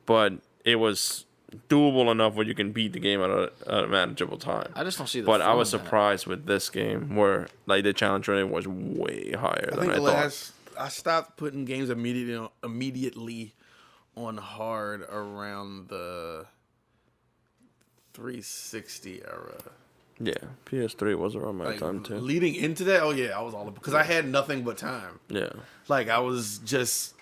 but it was doable enough where you can beat the game at a manageable time. I just don't see the. But I fun was in that. surprised with this game where like the challenge rating was way higher I than think I the thought. I stopped putting games immediately on hard around the 360 era. Yeah, PS3 was around my Like, time too. leading into that, oh yeah, I was all because I had nothing but time. Yeah, Like I was just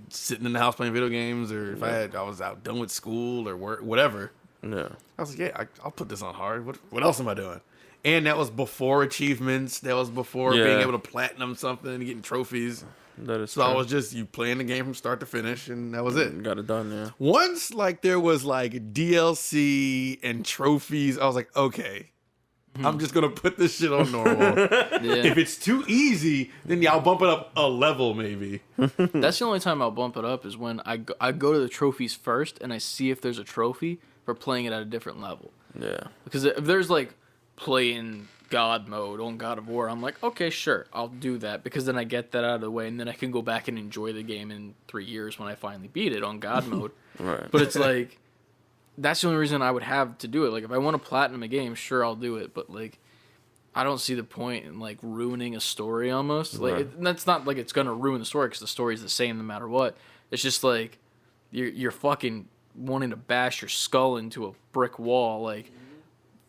sitting in the house playing video games, or if I was out done with school or work, whatever. yeah. I was like, yeah, I'll put this on hard. What else am I doing? And that was before achievements. That was before Yeah. being able to platinum something and getting trophies. That is So I true. was just you playing the game from start to finish, and that was it. Got it done. Yeah. Once like there was like DLC and trophies, I was like, okay, I'm just gonna put this shit on normal. Yeah. If it's too easy, then yeah, I'll bump it up a level maybe. That's the only time I'll bump it up is when I go to the trophies first and I see if there's a trophy for playing it at a different level. Yeah. Because if there's like playing God mode on God of War, I'm like, okay, sure, I'll do that because then I get that out of the way and then I can go back and enjoy the game in 3 years when I finally beat it on God mode. Right. But it's like, that's the only reason I would have to do it. Like, if I want to platinum a game, sure, I'll do it. But like, I don't see the point in like ruining a story almost. Like, Right. that's not like it's gonna ruin the story because the story's the same no matter what. It's just like you're fucking wanting to bash your skull into a brick wall, like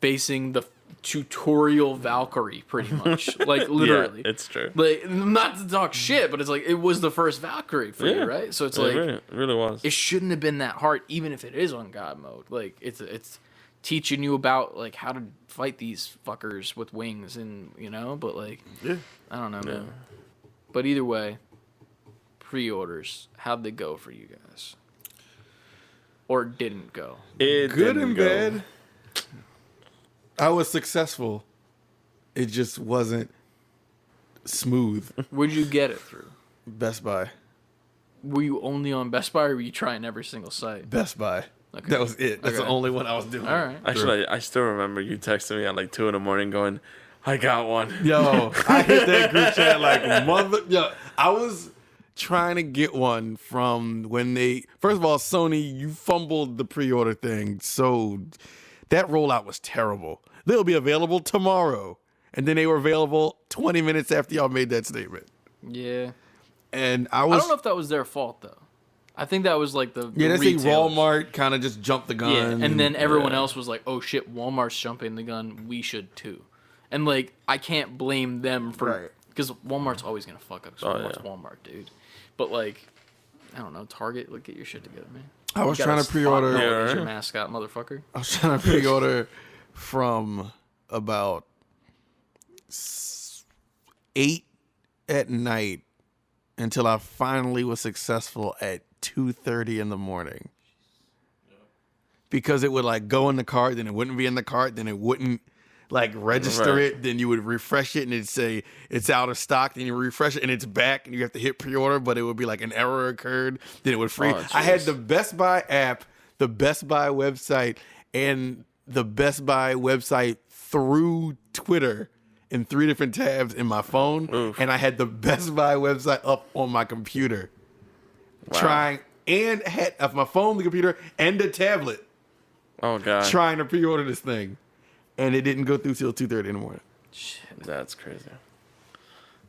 facing the tutorial Valkyrie, pretty much. Like, literally. Yeah, it's true. Like, not to talk shit, but it's like, it was the first Valkyrie for you, right? So it's like, it really was. it shouldn't have been that hard, even if it is on God mode. Like, it's teaching you about, like, how to fight these fuckers with wings and, you know? But, like, I don't know, man. But either way, pre-orders, how'd they go for you guys? Or didn't go? It Good didn't and go. bad. I was successful. It just wasn't smooth. Where'd you get it through? Best Buy. Were you only on Best Buy, or were you trying every single site? Best Buy. Okay. That was it. That's the only one I was doing. All right. Actually, I still remember you texting me at like 2 a.m. going, I got one. Yo, I hit that group chat like mother. Yo, I was trying to get one from when they. First of all, Sony, you fumbled the pre-order thing, so that rollout was terrible. They'll be available tomorrow, and then they were available 20 minutes after y'all made that statement. Yeah. And I don't know if that was their fault, though. I think that was like the that's like retailers. Walmart kind of just jumped the gun. Yeah, and then everyone else was like, "Oh shit, Walmart's jumping the gun. We should too." And like, I can't blame them for because Walmart's always gonna fuck up. Walmart's Walmart, dude. But like, I don't know, Target, like, get your shit together, man. I was You trying got to a pre-order. spot as your mascot, motherfucker. I was trying to pre-order from about 8 at night until I finally was successful at 2:30 in the morning. Because it would like go in the cart, then it wouldn't be in the cart, then it wouldn't like register it, then you would refresh it and it'd say it's out of stock, then you refresh it and it's back and you have to hit pre-order, but it would be like an error occurred, then it would freeze. I had the Best Buy app, the Best Buy website, and the Best Buy website through Twitter in 3 different tabs in my phone. Oof. And I had the Best Buy website up on my computer. Trying, and had my phone, the computer, and the tablet. Oh, God. Trying to pre-order this thing. And it didn't go through till 2:30 in the morning. Shit. That's crazy.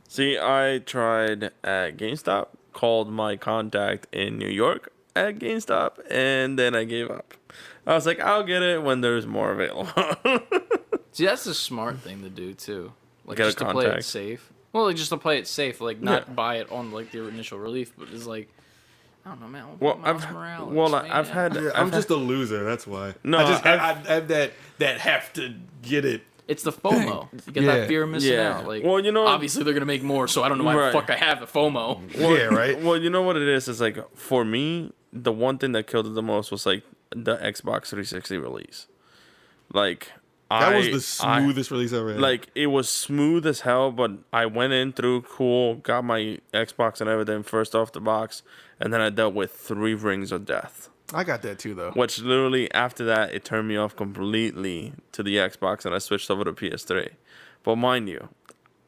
See, I tried at GameStop, called my contact in New York at GameStop, and then I gave up. I was like, I'll get it when there's more available. See, that's a smart thing to do too. Like, Get a just to play it contact. safe. Well, like, just to play it safe, like not buy it on like the initial release, but it's like, I don't know, man. Well, I've had. I'm just a loser. That's why. No, I have that have to get it. It's the FOMO. You get that fear of missing out. Like, well, you know, obviously they're gonna make more, so I don't know why the fuck I have the FOMO. Yeah, right. Well, you know what it is? It's like, for me, the one thing that killed it the most was like the Xbox 360 release. Like, that was the smoothest release ever had. Like, it was smooth as hell, but I went in through cool, got my Xbox and everything first off the box, and then I dealt with 3 rings of death. I got that too, though. Which literally, after that, it turned me off completely to the Xbox, and I switched over to PS3. But mind you,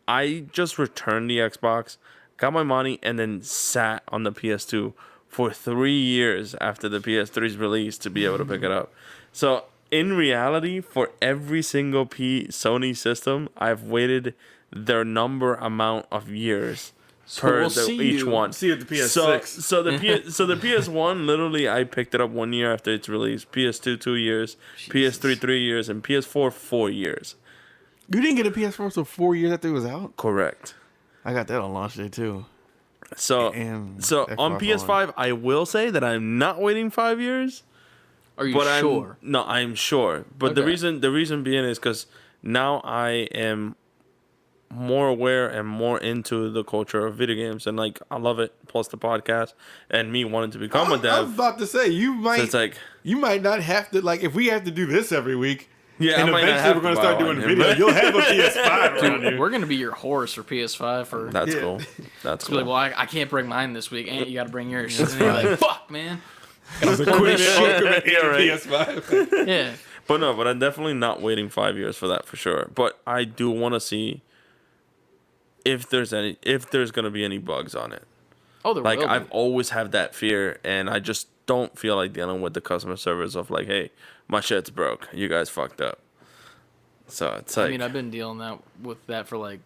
I just returned the Xbox, got my money, and then sat on the PS2 for 3 years after the PS3's release to be able to pick it up. So, in reality, for every single Sony system, I've waited their amount of years per each one. See you at the PS6. So the PS1, literally, I picked it up 1 year after its release. PS2, 2 years. Jesus. PS3, 3 years, and PS4, 4 years. You didn't get a PS4 until 4 years after it was out? Correct. I got that on launch day too. So on PS5, I will say that I'm not waiting 5 years. Are you sure? I'm sure. But the reason being is because now I am more aware and more into the culture of video games, and like, I love it. Plus the podcast and me wanting to become a dev. I was about to say you might. So it's like, you might not have to, like, if we have to do this every week. Yeah, and eventually we're gonna start doing video. You'll have a PS5 around you. We're gonna be your horse for PS5 for. That's cool. That's cool. Like, well, I can't bring mine this week, and you got to bring yours. And you're like, fuck, man. PS5. Yeah. But I'm definitely not waiting 5 years for that for sure. But I do want to see if there's gonna be any bugs on it. Oh, there like, will be. I've always had that fear, and I just don't feel like dealing with the customer service of like, hey, my shit's broke. You guys fucked up. So it's like, I mean, I've been dealing with that for like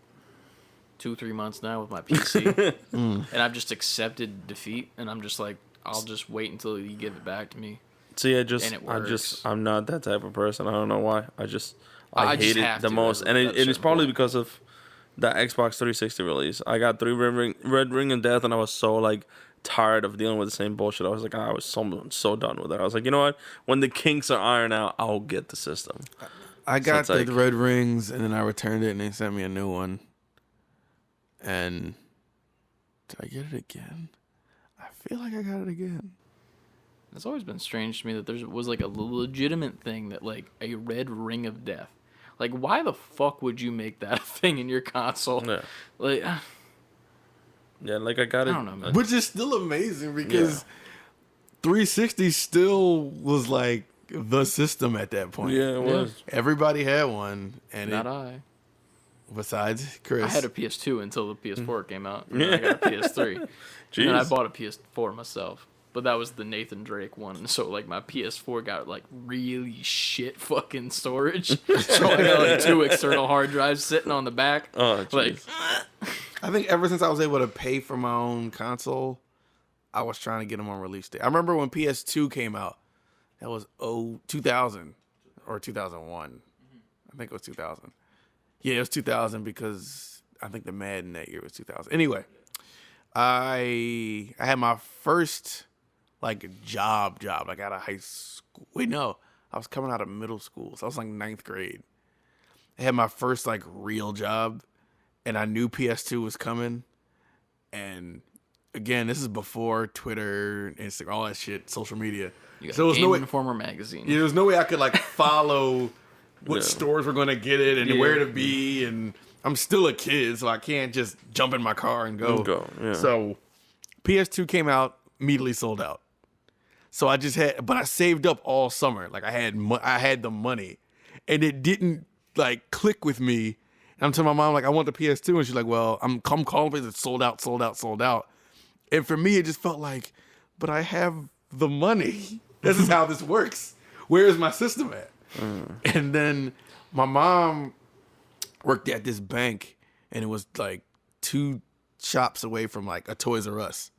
2-3 months now with my PC, and I've just accepted defeat, and I'm just like, I'll just wait until you give it back to me. see, And it works. I'm not that type of person. I don't know why. I just hate it have the to most, at and a it's certain probably point. because of the Xbox 360 release. I got 3 Red Ring of Death, and I was so like tired of dealing with the same bullshit. I was like, I was so done with it. I was like, you know what? When the kinks are ironed out, I'll get the system. I got it's the like- red rings, and then I returned it, and they sent me a new one. And did I get it again? I feel like I got it again. It's always been strange to me that there was like a legitimate thing that like a red ring of death. Like, why the fuck would you make that a thing in your console? Yeah, Like, yeah. Like I got it. I don't know, man. Which is still amazing because 360 still was like the system at that point. Yeah, it was. Everybody had one, and not I. besides Chris, I had a PS2 until the PS4 came out. And then I got a PS3. And then I Jeez. bought a PS4 myself. But that was the Nathan Drake one. So, like, my PS4 got, like, really shit fucking storage. So I got, like, 2 external hard drives sitting on the back. Oh, Like, jeez. I think ever since I was able to pay for my own console, I was trying to get them on release day. I remember when PS2 came out. That was 2000 or 2001. I think it was 2000. Yeah, it was 2000 because I think the Madden that year was 2000. Anyway, I had my first like job like out of high school. Wait, no, I was coming out of middle school, so I was like 9th grade. I had my first like real job, and I knew PS2 was coming. And again, this is before Twitter, Instagram, all that shit, social media. you got So there was Game no way. Informer magazine. Yeah, there was no way I could like follow what Yeah. stores were going to get it and Yeah. where to be. And I'm still a kid, so I can't just jump in my car and go. Yeah. So PS2 came out, immediately sold out. So I just had, but I saved up all summer. Like I had the money, and it didn't like click with me. And I'm telling my mom like I want the PS2, and she's like, "Well, I'm calling because it's sold out." And for me, it just felt like, but I have the money. This is how this works. Where is my system at? And then my mom worked at this bank, and it was like 2 shops away from like a Toys R Us.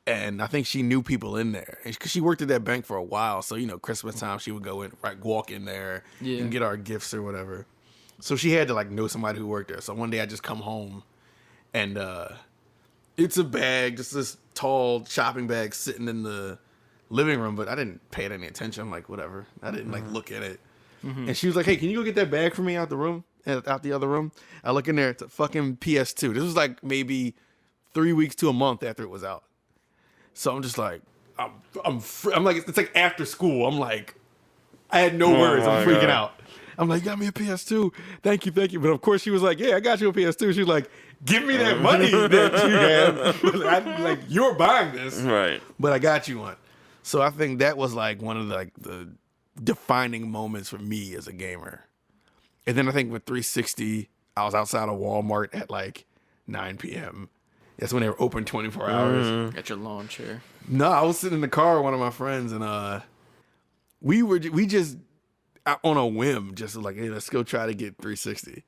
And I think she knew people in there because she worked at that bank for a while. So, you know, Christmas time, she would go in, like, walk in there and get our gifts or whatever. So she had to, like, know somebody who worked there. So one day I just come home and it's a bag, just this tall shopping bag sitting in the living room. But I didn't pay it any attention. I'm like, whatever. I didn't, like, look at it. And she was like, hey, can you go get that bag for me out the other room? I look in there. It's a fucking PS2. This was, like, maybe 3 weeks to a month after it was out. So I'm just like, I'm like, it's like after school. I'm like, I had no words. I'm freaking out. I'm like, you got me a PS2. Thank you. But of course she was like, yeah, I got you a PS2. She was like, give me that money that you have. I'm like, you're buying this. Right. But I got you one. So I think that was like one of the defining moments for me as a gamer. And then I think with 360, I was outside of Walmart at like 9 p.m. That's when they were open 24 hours. Got your lawn chair. No, I was sitting in the car with one of my friends, and we just on a whim, just like, hey, let's go try to get 360.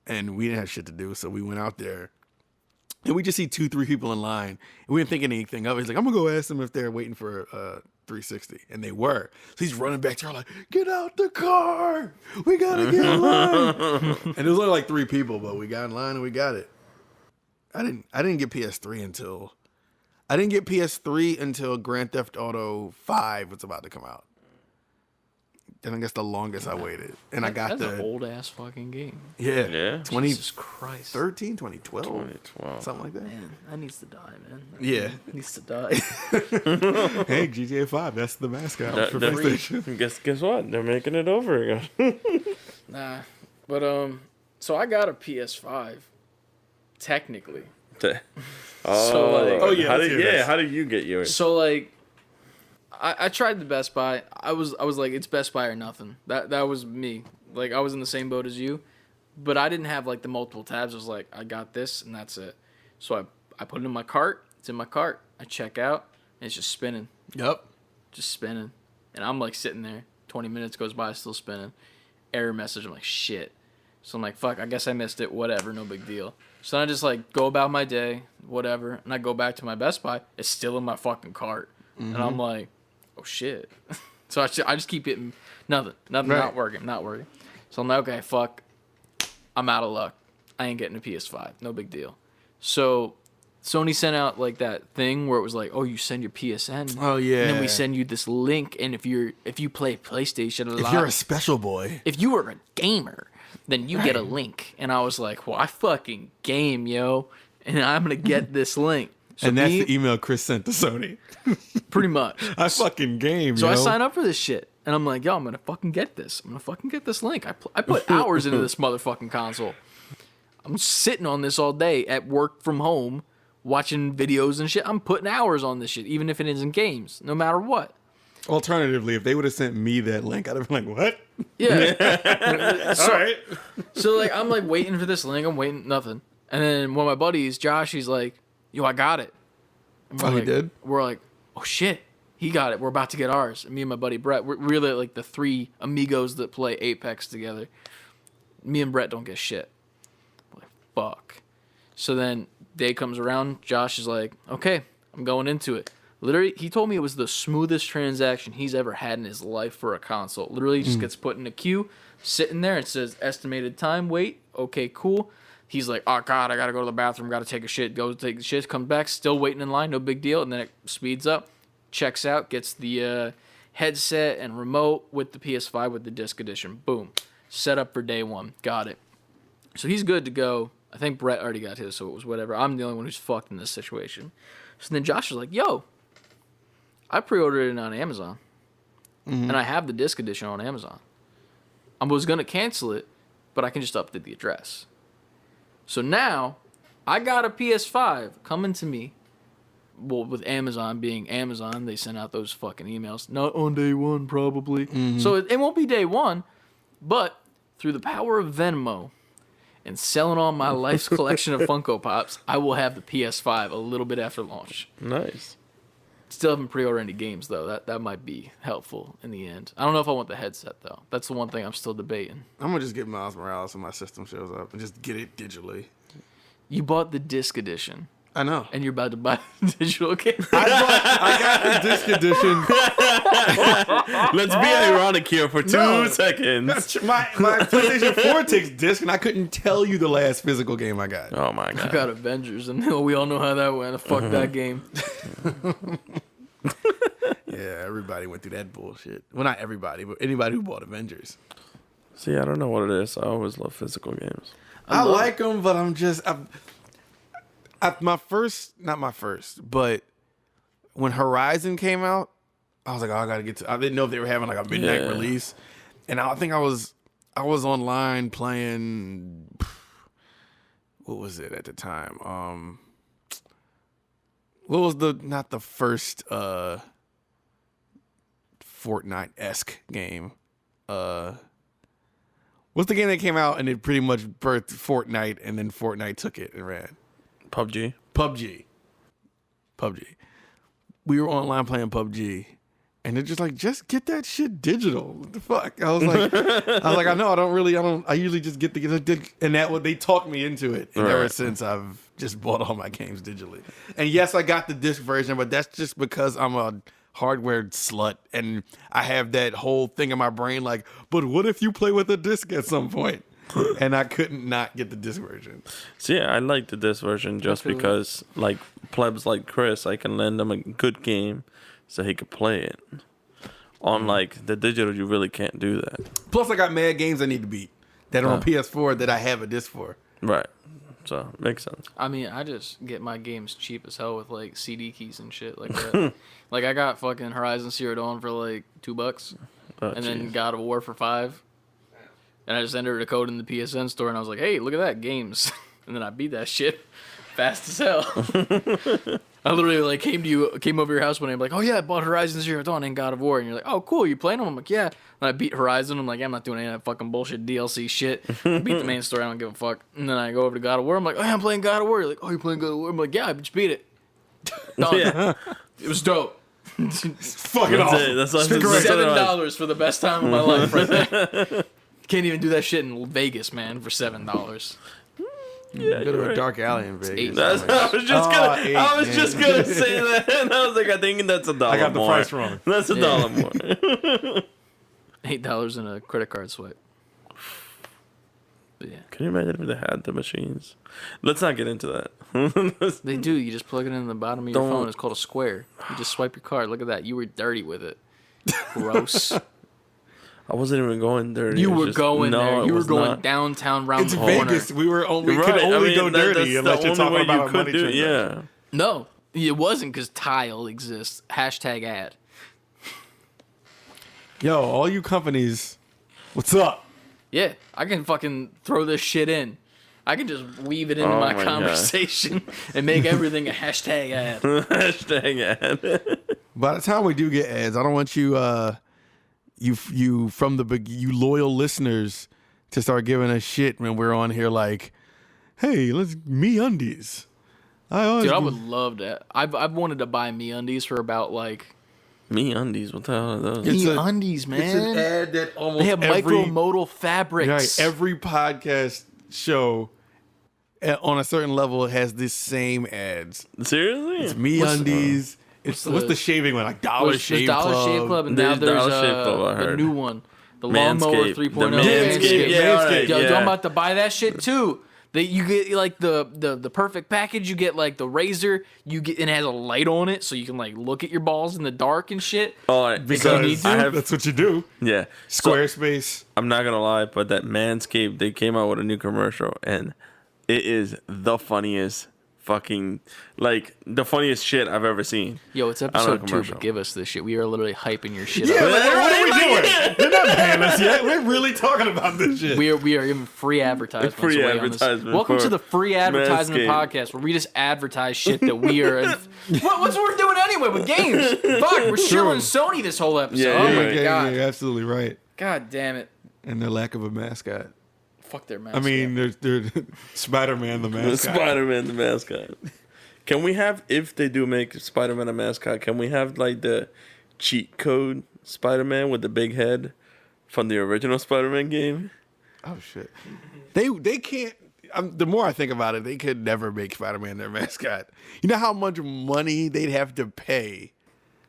And we didn't have shit to do, so we went out there. And we just see 2-3 people in line, and we didn't think anything of it. He's like, I'm gonna go ask them if they're waiting for 360, and they were. So he's running back to her like, get out the car, we gotta get in line. And it was only like 3 people, but we got in line and we got it. I didn't get PS3 until Grand Theft Auto 5 was about to come out. I think that's the longest I waited. And I got That's an old ass fucking game. Yeah. Yeah. 2013, Jesus Christ. 2012. 2012. Something like that. Man, that needs to die, man. Yeah. That needs to die. Hey, GTA 5, that's the mascot for PlayStation. Guess what? They're making it over again. Nah. But, so I got a PS5. Technically. So, like- Oh, yeah, How let's did hear this. how did you get yours? So, like, I tried the Best Buy. I was like, it's Best Buy or nothing. That was me. Like, I was in the same boat as you. But I didn't have, like, the multiple tabs. I was like, I got this, and that's it. So I put it in my cart. It's in my cart. I check out, and it's just spinning. Yep. Just spinning. And I'm, like, sitting there. 20 minutes goes by, still spinning. Error message. I'm like, shit. So I'm like, fuck, I guess I missed it. Whatever, no big deal. So I just, like, go about my day, whatever. And I go back to my Best Buy. It's still in my fucking cart. Mm-hmm. And I'm like, oh, shit. So I just keep hitting nothing. Right. Not working. So So I'm like, okay, fuck. I'm out of luck. I ain't getting a PS5. No big deal. So Sony sent out like that thing where it was like, oh, you send your PSN. Oh yeah. And then we send you this link, and if you play PlayStation a lot, if you're a special boy, if you were a gamer, then you get a link. And I was like, well, I fucking game, yo, and I'm gonna get this link. So and that's the email Chris sent to Sony. Pretty much. I fucking game. So yo. I sign up for this shit, and I'm like, yo, I'm gonna fucking get this. I'm gonna fucking get this link. I put hours into this motherfucking console. I'm sitting on this all day at work from home, watching videos and shit. I'm putting hours on this shit, even if it isn't games, no matter what. Alternatively, if they would have sent me that link, I'd have been like, what? Yeah. All right. So, like, I'm, like, waiting for this link. I'm waiting, nothing. And then one of my buddies, Josh, he's like, yo, I got it. And Oh, like, he did? We're like, oh, shit. He got it. We're about to get ours. And me and my buddy Brett, we're really, like, the three amigos that play Apex together. Me and Brett don't get shit. We're like, fuck. So then day comes around. Josh is like, okay, I'm going into it. Literally, he told me it was the smoothest transaction he's ever had in his life for a console. Literally, just gets put in a queue, sitting there. It says estimated time, wait. Okay, cool. He's like, oh, God, I got to go to the bathroom. Got to take a shit. Goes to take the shit. Comes back, still waiting in line. No big deal. And then it speeds up. Checks out. Gets the headset and remote with the PS5 with the disc edition. Boom. Set up for day one. Got it. So he's good to go. I think Brett already got his, so it was whatever. I'm the only one who's fucked in this situation. So then Josh was like, yo, I pre-ordered it on Amazon. And I have the disc edition on Amazon. I was going to cancel it, but I can just update the address. So now, I got a PS5 coming to me. Well, with Amazon being Amazon, they send out those fucking emails. Not on day one, probably. So it won't be day one, but through the power of Venmo and selling all my life's collection of Funko Pops, I will have the PS5 a little bit after launch. Nice. Still haven't pre-ordered any games, though. That might be helpful in the end. I don't know if I want the headset, though. That's the one thing I'm still debating. I'm going to just get Miles Morales when my system shows up and just get it digitally. You bought the disc edition. I know. And you're about to buy the digital game. I got the disc edition. Let's be ironic here for 2 seconds. My PlayStation 4 takes disc, and I couldn't tell you the last physical game I got. Oh my I God. got Avengers, and we all know how that went. Fuck that game. Yeah, everybody went through that bullshit. Well, not everybody, but anybody who bought Avengers. See, I don't know what it is. I always love physical games. I like them, but not my first, but when Horizon came out, I was like, oh, I gotta get to. I didn't know if they were having like a midnight release, and I think I was online playing. What was it at the time? What was not the first Fortnite-esque game? What's the game that came out and it pretty much birthed Fortnite, and then Fortnite took it and ran? PUBG. We were online playing PUBG, and they're just like, just get that shit digital. What the fuck? I was like, I usually just get and that what they talked me into it. And ever since I've just bought all my games digitally. And yes, I got the disc version, but that's just because I'm a hardware slut, and I have that whole thing in my brain like, but what if you play with a disc at some point? And I couldn't not get the disc version. So yeah, I like the disc version just because, like, plebs like Chris, I can lend him a good game so he could play it. On like the digital, you really can't do that. Plus, I got mad games I need to beat that are on PS4 that I have a disc for. Right. So makes sense. I mean, I just get my games cheap as hell with like CD keys and shit like that. Like I got fucking Horizon Zero Dawn for like $2, and then God of War for $5. And I just entered a code in the PSN store, and I was like, "Hey, look at that, games!" And then I beat that shit fast as hell. I literally like came over your house one day, and like, "Oh yeah, I bought Horizon Zero Dawn and God of War," and you're like, "Oh cool, you playing them?" I'm like, "Yeah." And I beat Horizon. I'm like, "I'm not doing any of that fucking bullshit DLC shit." Beat the main story. I don't give a fuck. And then I go over to God of War. I'm like, "Oh yeah, I'm playing God of War." You're like, "Oh, you're playing God of War?" I'm like, "Yeah, I just beat it." Done. Yeah. It was dope. Fucking awesome. That's $7 for the best time of my life right there. Can't even do that shit in Vegas, man, for $7. Yeah, Go to a right. dark alley in Vegas. I was just gonna say that, and I was like, I think that's $1 more. I got the price wrong. That's $1 more. $8 in a credit card swipe. But yeah. Can you imagine if they had the machines? Let's not get into that. They do. You just plug it in the bottom of your phone. It's called a square. You just swipe your card. Look at that. You were dirty with it. Gross. I wasn't even going dirty. You It was were just- going no, there. it You were was going not. downtown round It's the corner. Vegas. We could only Right, go dirty that's unless the you're only talking way about you a could money do. transaction. Yeah. No, it wasn't because tile exists. Hashtag ad. Yo, all you companies, what's up? Yeah, I can fucking throw this shit in. I can just weave it into Oh my my conversation and make everything a hashtag ad. Hashtag ad. By the time we do get ads, I don't want you, you from the you loyal listeners to start giving us shit when we're on here like, hey, let's MeUndies. Dude, I would love that. I've wanted to buy MeUndies for about like MeUndies, what the hell are those? It's MeUndies, man. It's an ad that almost They have micromodal fabrics. Right, every podcast show on a certain level has this same ads. Seriously? It's MeUndies. What's the shaving one? Like Dollar Shave Club. Dollar Shave Club, and now There's there's Dollar Shave Club, I the heard. new one, the Lawnmower Manscaped. 3.0. The Manscaped, yeah, all right, Yo, yeah. I'm about to buy that shit too. You get like the perfect package. You get like the razor. You get and it has a light on it, so you can like look at your balls in the dark and shit. All right, Because need to? I have, that's what you do. yeah. So, Squarespace. I'm not gonna lie, but that Manscaped, they came out with a new commercial, and it is the funniest fucking, like, the funniest shit I've ever seen. Yo, it's I don't know, episode 2, commercial. but give us this shit. We are literally hyping your shit Yeah, up. like, what are we doing? They're not paying us yet. We're really talking about this shit. We are giving free advertisements. Free away on this. advertisement Welcome for to the free advertisement Manscaped. podcast where we just advertise shit that we are. What's we're doing anyway with games? Fuck, we're shilling Sony this whole episode. Yeah, oh yeah, my yeah, god. You're absolutely right. God damn it. And their lack of a mascot. Fuck their mask. I mean, they're Spider-Man the The mascot. Spider-Man, the mascot. Can we have, if they do make Spider-Man a mascot, can we have, like, the cheat code Spider-Man with the big head from the original Spider-Man game? Oh shit. They can't. The more I think about it, they could never make Spider-Man their mascot. You know how much money they'd have to pay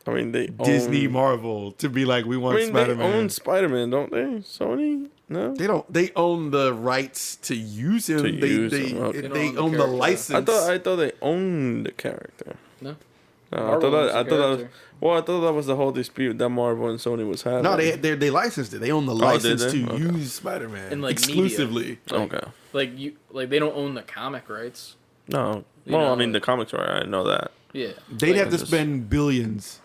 I mean, they Disney, own, Marvel to be like, we want I mean, Spider-Man. they own Spider-Man, don't they? Sony? No? They don't. They own the rights to use him. To use they him, okay. they They don't own own the the character. license. I thought they owned the character. No. No, Marvel owns the I thought that was, character. well, I thought that was the whole dispute that Marvel and Sony was having. No, they licensed it. They own the did license they? to Okay. use Spider-Man And, like, exclusively. Okay. Like they don't own the comic rights. No. You Well, know, I mean, the like- comics are. I know that. Yeah. They'd Like, have to just- spend billions,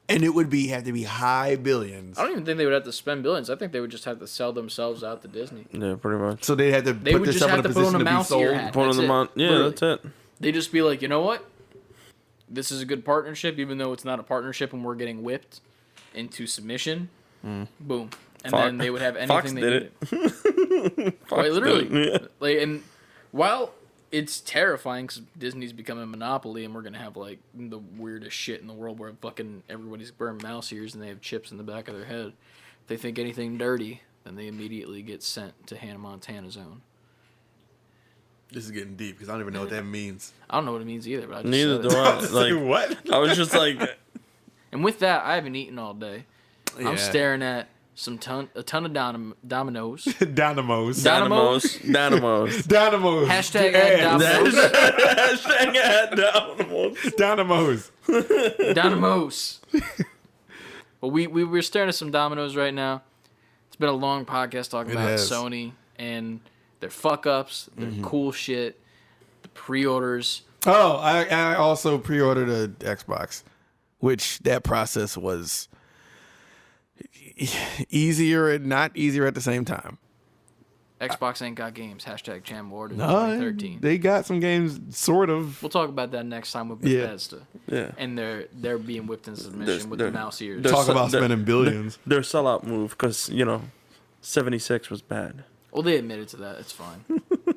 and it would have to be high billions. I don't even think they would have to spend billions. I think they would just have to sell themselves out to Disney. Yeah, pretty much. So they'd have to They put would just themselves in have a to put on position a to be mouse ear sold. hat. Put That's them it. on. Yeah, Literally. that's it. They just be like, you know what? This is a good partnership, even though it's not a partnership and we're getting whipped into submission. Boom. And Fox- then they would have anything Fox they did needed. Right, literally. Yeah. Like, and while it's terrifying because Disney's becoming a monopoly and we're going to have like the weirdest shit in the world where fucking everybody's wearing mouse ears and they have chips in the back of their head. If they think anything dirty, then they immediately get sent to Hannah Montana zone. This is getting deep because I don't even know what that means. I don't know what it means either, but I just Neither said do it. I. Like, what? I was just like, And with that, I haven't eaten all day. Yeah. I'm staring at a ton of Dominoes. Dynamos. Dynamos. Dynamos. Dynamos. Hashtag Yeah. Dominoes. Hashtag ad Dynamos. Dynamos. Dynamos. But we're staring at some Dominoes right now. It's been a long podcast talking about has. Sony and their fuck ups, their cool shit, the pre-orders. Oh, I also pre-ordered a Xbox, which that process was easier and not easier at the same time. Xbox ain't got games. Hashtag Cham Ward in No, 2013. they got some games, sort of. We'll talk about that next time with Yeah. Bethesda. Yeah. And they're being whipped into submission with they're- the mouse ears. they're- Talk about the- spending billions. Their sellout move, because, 76 was bad. Well, they admitted to that. It's fine.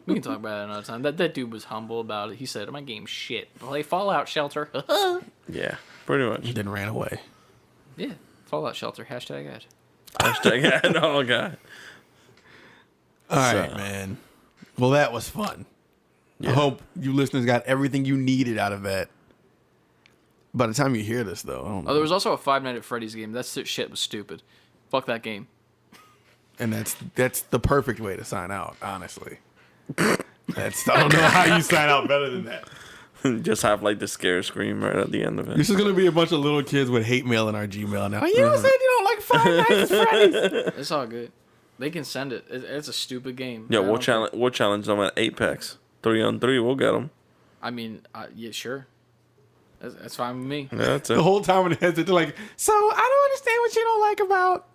We can talk about it another time. That dude was humble about it. He said, "My game's shit. Play Fallout Shelter." Yeah, pretty much. Then ran away. Yeah, Fallout Shelter. Hashtag ad. Hashtag ad. Oh, God. All right, man. Well, that was fun. I hope you listeners got everything you needed out of that. By the time you hear this, though, I don't know. Oh, there was also a Five Nights at Freddy's game. That shit was stupid. Fuck that game. And that's the perfect way to sign out, honestly. I don't know how you sign out better than that. Just have like the scare scream right at the end of it. This is gonna be a bunch of little kids with hate mail in our Gmail now. You said you don't like Five Nights at Freddy's. It's all good. They can send it. It's a stupid game. Yeah, we'll challenge them at Apex 3-on-3. We'll get them. I mean, yeah, sure. That's fine with me. Yeah, that's it. The whole time in the headset, they're like, so I don't understand what you don't like about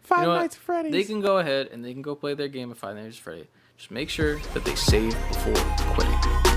Five Nights at Freddy's. They can go ahead and they can go play their game of Five Nights at Freddy's. Just make sure that they save before quitting.